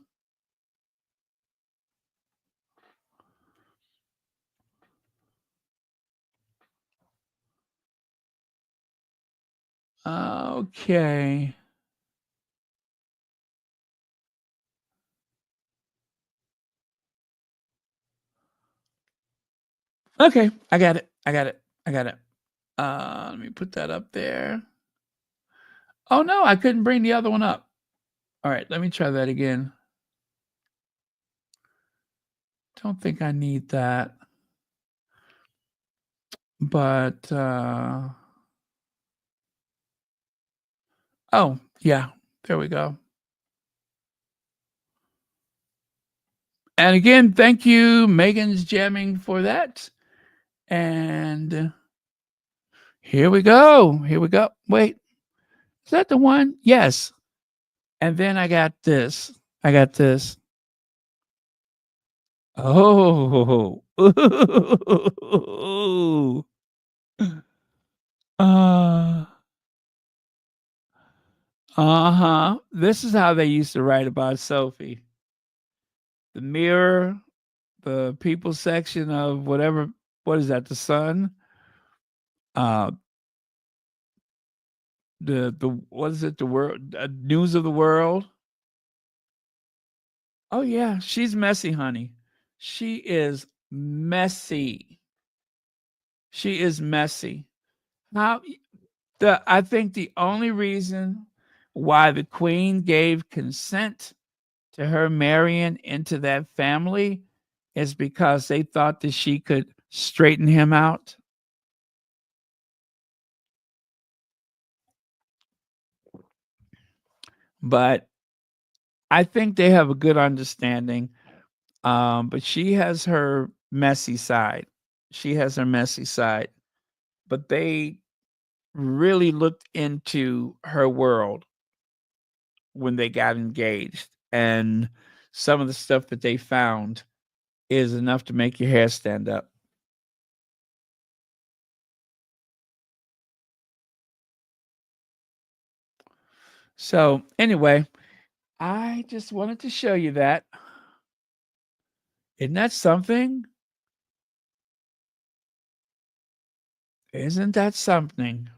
Okay. Okay, I got it. I got it. I got it. Let me put that up there. Oh no, I couldn't bring the other one up. All right, let me try that again. Don't think I need that. But oh, yeah. There we go. And again, thank you, Meghan's jamming, for that. And here we go. Here we go. Wait, is that the one? Yes. And then I got this. I got this. Oh. uh, uh-huh. This is how they used to write about Sophie. The Mirror, the People section of whatever, what is that, the Sun? Uh the what is it, the world, News of the World? Oh yeah, she's messy, honey. She is messy. She is messy. How I think the only reason why the Queen gave consent to her marrying into that family is because they thought that she could straighten him out. But I think they have a good understanding. But she has her messy side. She has her messy side. But they really looked into her world when they got engaged. And some of the stuff that they found is enough to make your hair stand up. So, anyway, I just wanted to show you that. Isn't that something? Isn't that something?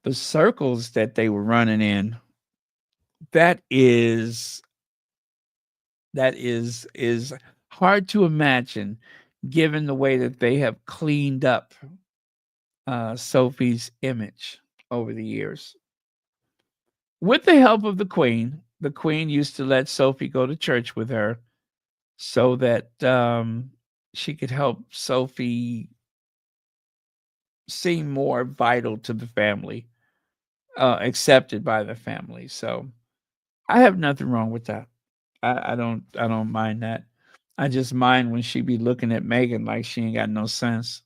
The circles that they were running in, that is hard to imagine given the way that they have cleaned up Sophie's image over the years. With the help of the Queen used to let Sophie go to church with her so that she could help Sophie seem more vital to the family, accepted by the family. So I have nothing wrong with that. I don't mind that. I just mind when she be looking at Meghan like she ain't got no sense.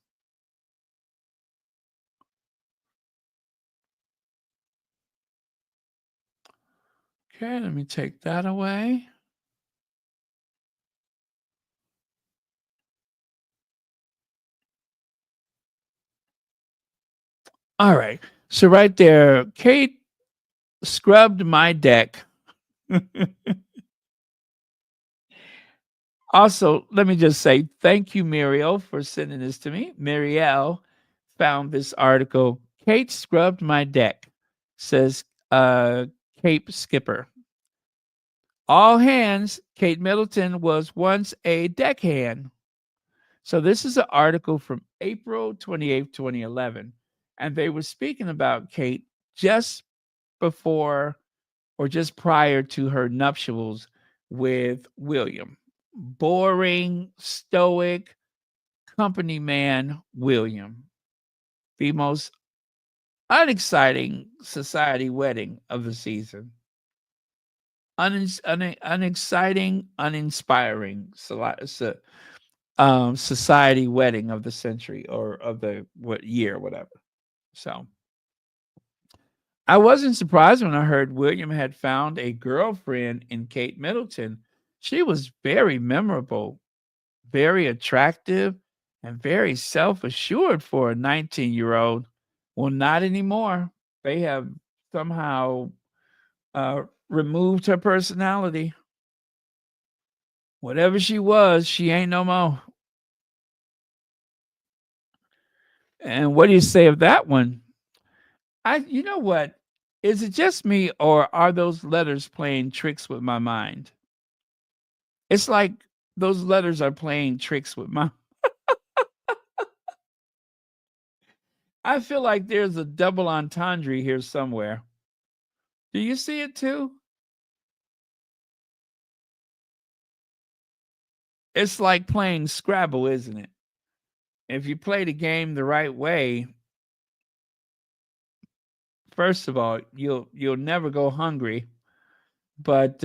Okay, let me take that away. All right. So right there, Kate scrubbed my deck. Also, let me just say thank you, Muriel, for sending this to me. Muriel found this article. Kate scrubbed my deck, says Cape Skipper. All hands, Kate Middleton was once a deckhand. So this is an article from April 28th, 2011. And they were speaking about Kate just before or just prior to her nuptials with William. Boring, stoic, company man William. The most unexciting society wedding of the season. Unexciting, uninspiring society wedding of the century or of the year, whatever. So I wasn't surprised when I heard William had found a girlfriend in Kate Middleton. She was very memorable, very attractive, and very self-assured for a 19-year-old. Well, not anymore. They have somehow removed her personality. Whatever she was, she ain't no more. And what do you say of that one? You know what? Is it just me or are those letters playing tricks with my mind? It's like those letters are playing tricks with my. I feel like there's a double entendre here somewhere. Do you see it too? It's like playing Scrabble, isn't it? If you play the game the right way, first of all, you'll never go hungry. But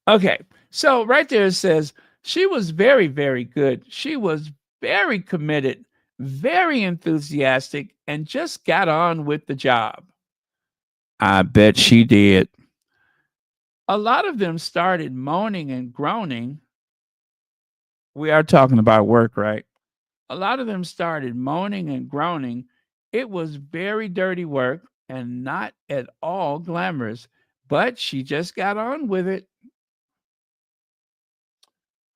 okay. So right there it says she was very, very good. She was very committed, very enthusiastic, and just got on with the job. I bet she did. A lot of them started moaning and groaning. We are talking about work, right? A lot of them started moaning and groaning. It was very dirty work and not at all glamorous, but she just got on with it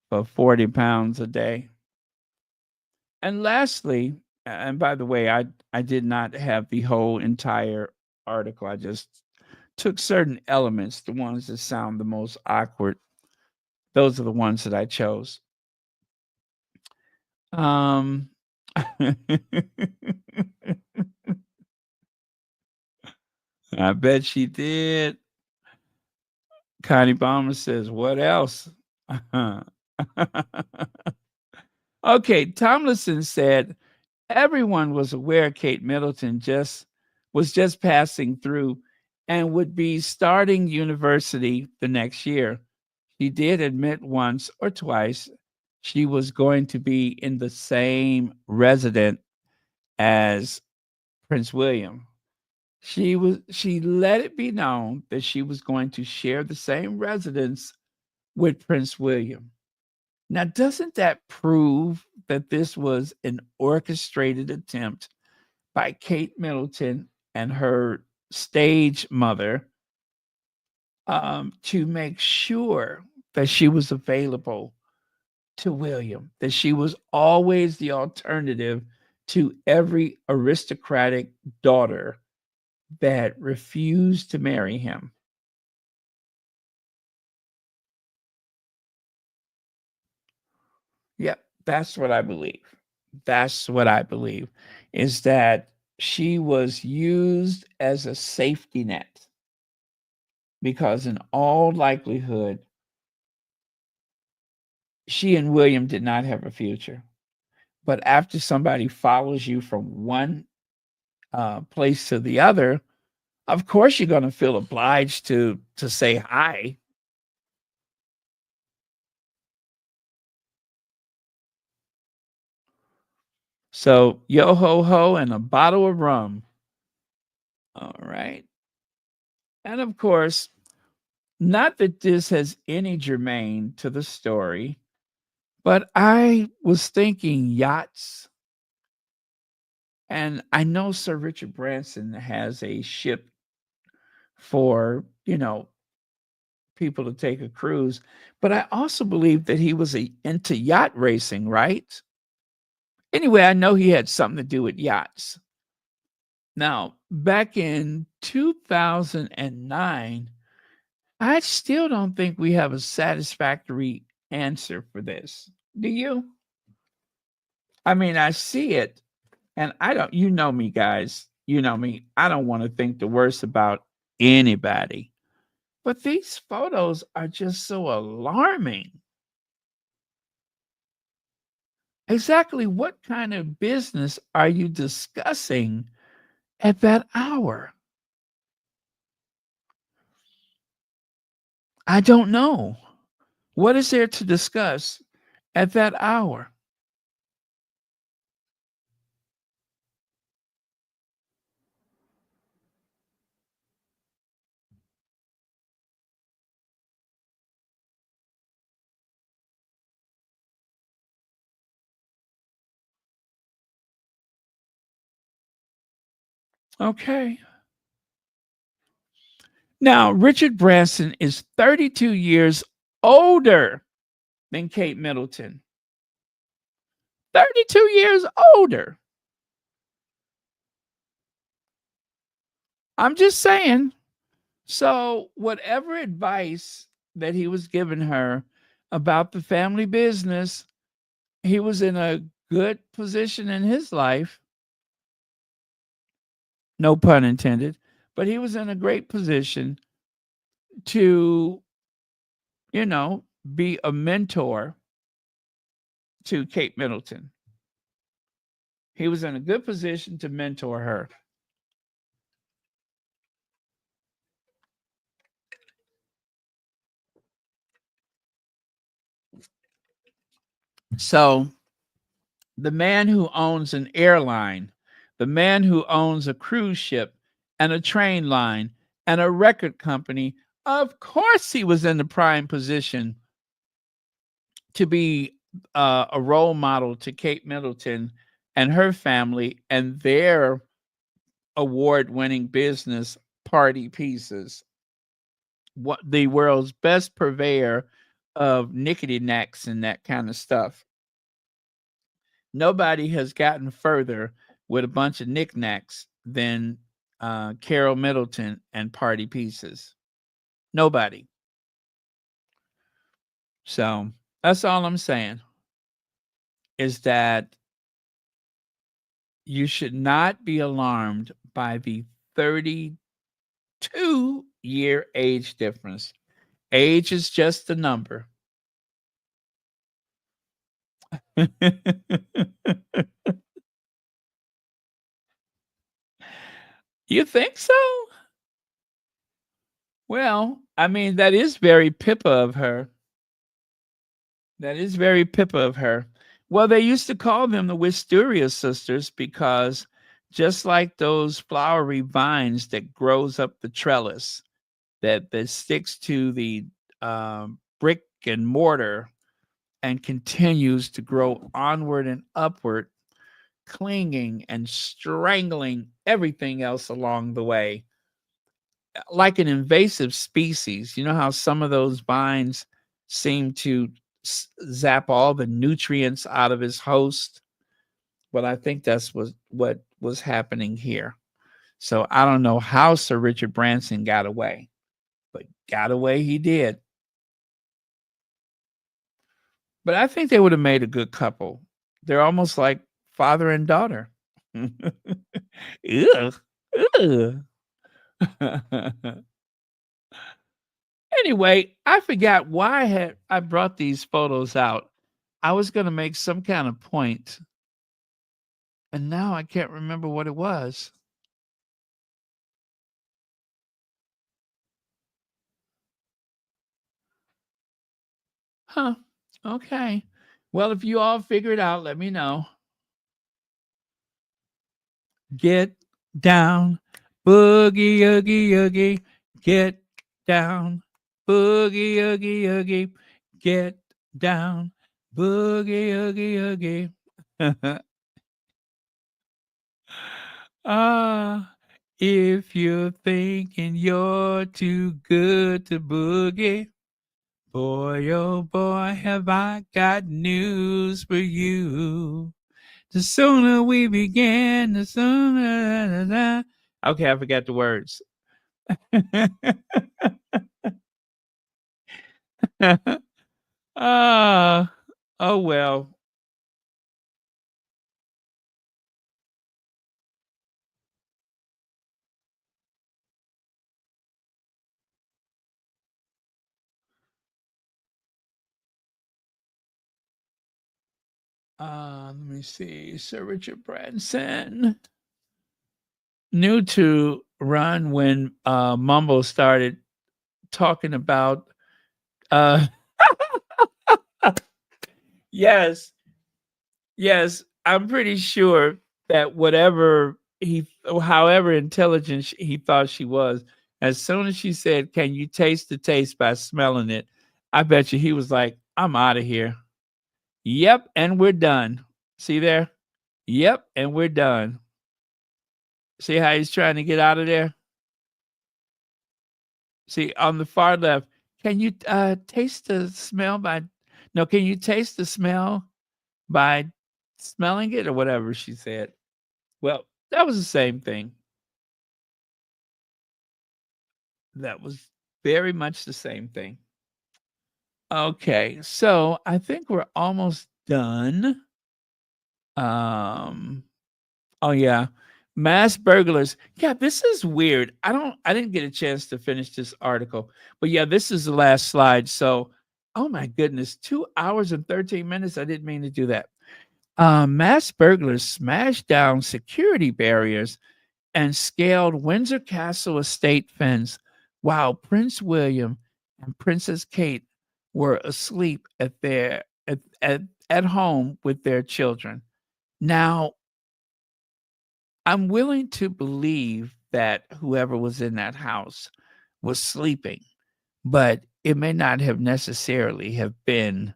for 40 pounds a day. And lastly, and by the way, I did not have the whole entire article. I just took certain elements, the ones that sound the most awkward. Those are the ones that I chose. I bet she did. Connie Bomber says, what else? Okay, Tomlinson said everyone was aware Kate Middleton was just passing through and would be starting university the next year. She did admit once or twice she was going to be in the same residence as Prince William. She let it be known that she was going to share the same residence with Prince William. Now, doesn't that prove that this was an orchestrated attempt by Kate Middleton and her stage mother to make sure that she was available to William, that she was always the alternative to every aristocratic daughter that refused to marry him? Yeah, that's what I believe. That's what I believe is that she was used as a safety net because, in all likelihood, she and William did not have a future. But after somebody follows you from one place to the other, of course you're going to feel obliged to say hi. So yo ho ho and a bottle of rum. All right. And of course, not that this has any germane to the story, but I was thinking yachts. And I know Sir Richard Branson has a ship for, people to take a cruise. But I also believe that he was into yacht racing, right? Anyway, I know he had something to do with yachts. Now, back in 2009, I still don't think we have a satisfactory answer for this. Do you? I mean, I see it, and I don't, you know me, guys. You know me. I don't want to think the worst about anybody. But these photos are just so alarming. Exactly what kind of business are you discussing at that hour? I don't know. What is there to discuss at that hour? Okay. Now, Richard Branson is 32 years older than Kate Middleton. 32 years older. I'm just saying. So, whatever advice that he was giving her about the family business, he was in a good position in his life. No pun intended, but he was in a great position to, you know, be a mentor to Kate Middleton. He was in a good position to mentor her. So, the man who owns an airline, the man who owns a cruise ship and a train line and a record company, of course he was in the prime position to be a role model to Kate Middleton and her family and their award-winning business, Party Pieces, what the world's best purveyor of nickety knacks and that kind of stuff. Nobody has gotten further with a bunch of knickknacks than Carol Middleton and Party Pieces. Nobody. So that's all I'm saying is that you should not be alarmed by the 32-year age difference. Age is just a number. You think so? Well, I mean, that is very Pippa of her. That is very Pippa of her. Well, they used to call them the Wisteria sisters because just like those flowery vines that grows up the trellis that sticks to the brick and mortar and continues to grow onward and upward, clinging and strangling everything else along the way, like an invasive species. You know how some of those vines seem to zap all the nutrients out of his host? Well, I think that's what was happening here. So I don't know how Sir Richard Branson got away, but got away he did. But I think they would have made a good couple. They're almost like father and daughter. Ugh. Ugh. Anyway, I forgot why I brought these photos out. I was going to make some kind of point, and now I can't remember what it was. Huh. Okay. Well, if you all figure it out, let me know. Get down, boogie, oogie, oogie. Get down, boogie, oogie, oogie. Get down, boogie, oogie, oogie. Ah, if you're thinking you're too good to boogie, boy, oh boy, have I got news for you. The sooner we begin, the sooner. Okay, I forgot the words. Ah, oh well. Let me see. Sir Richard Branson. New to run when Mumble started talking about uh yes, yes, I'm pretty sure that whatever he however intelligent he thought she was, as soon as she said, "Can you taste the taste by smelling it?" I bet you he was like, "I'm out of here." Yep, and we're done. See there? Yep, and we're done. See how he's trying to get out of there? See on the far left, can you taste the smell by no, can you taste the smell by smelling it or whatever she said? Well, that was the same thing. That was very much the same thing. Okay, so I think we're almost done. Um, oh yeah, mass burglars. Yeah, this is weird. I didn't get a chance to finish this article, but yeah, this is the last slide. So, oh my goodness, 2 hours and 13 minutes. I didn't mean to do that. Mass burglars smashed down security barriers and scaled Windsor Castle estate fence while Prince William and Princess Kate were asleep at home with their children. Now, I'm willing to believe that whoever was in that house was sleeping, but it may not have necessarily have been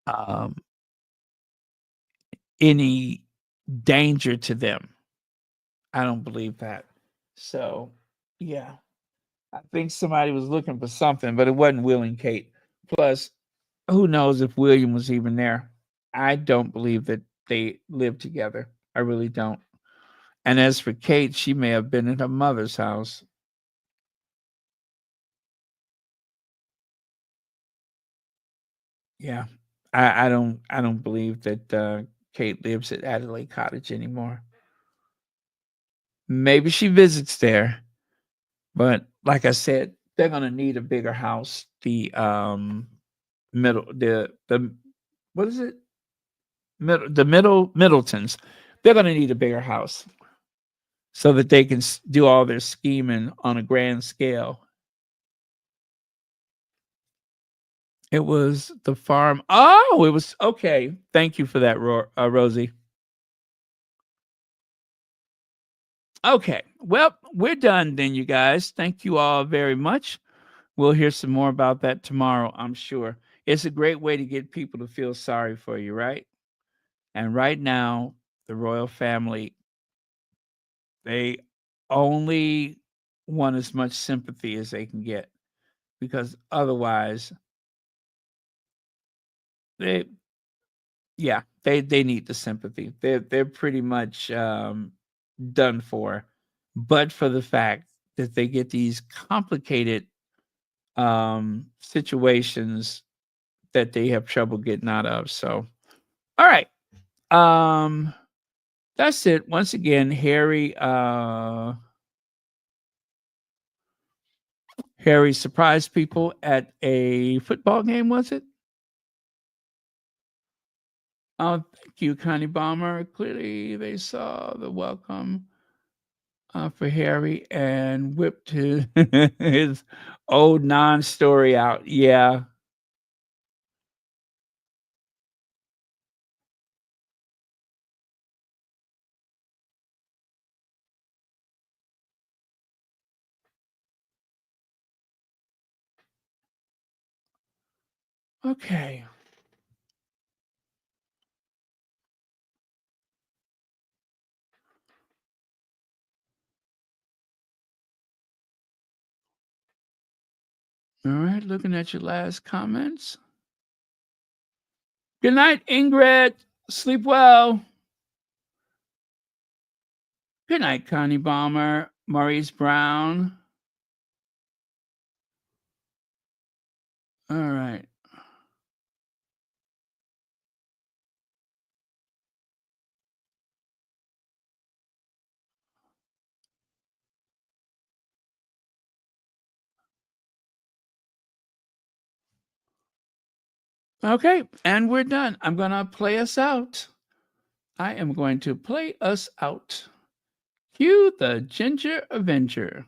um, any danger to them. I don't believe that. So, yeah. I think somebody was looking for something, but it wasn't Will and Kate. Plus, who knows if William was even there? I don't believe that they lived together. I really don't. And as for Kate, she may have been at her mother's house. Yeah. I don't believe that Kate lives at Adelaide Cottage anymore. Maybe she visits there, but like I said, they're gonna need a bigger house. The what is it? Middletons, they're going to need a bigger house so that they can do all their scheming on a grand scale. It was the farm. Oh, it was okay. Thank you for that, Rosie. Okay, well, we're done then, you guys. Thank you all very much. We'll hear some more about that tomorrow, I'm sure. It's a great way to get people to feel sorry for you, right? And right now, the royal family, they only want as much sympathy as they can get because otherwise they they need the sympathy. They're pretty much done for, but for the fact that they get these complicated situations that they have trouble getting out of. So all right. Um that's it. Once again, Harry surprised people at a football game, was it? Oh, thank you, Connie Bomber. Clearly, they saw the welcome for Harry and whipped his old non-story out. Yeah, Okay. All right, looking at your last comments. Good night, Ingrid. Sleep well. Good night, Connie Balmer, Maurice Brown. All right. Okay, and we're done. I'm going to play us out. I am going to play us out. Cue the Ginger Avenger.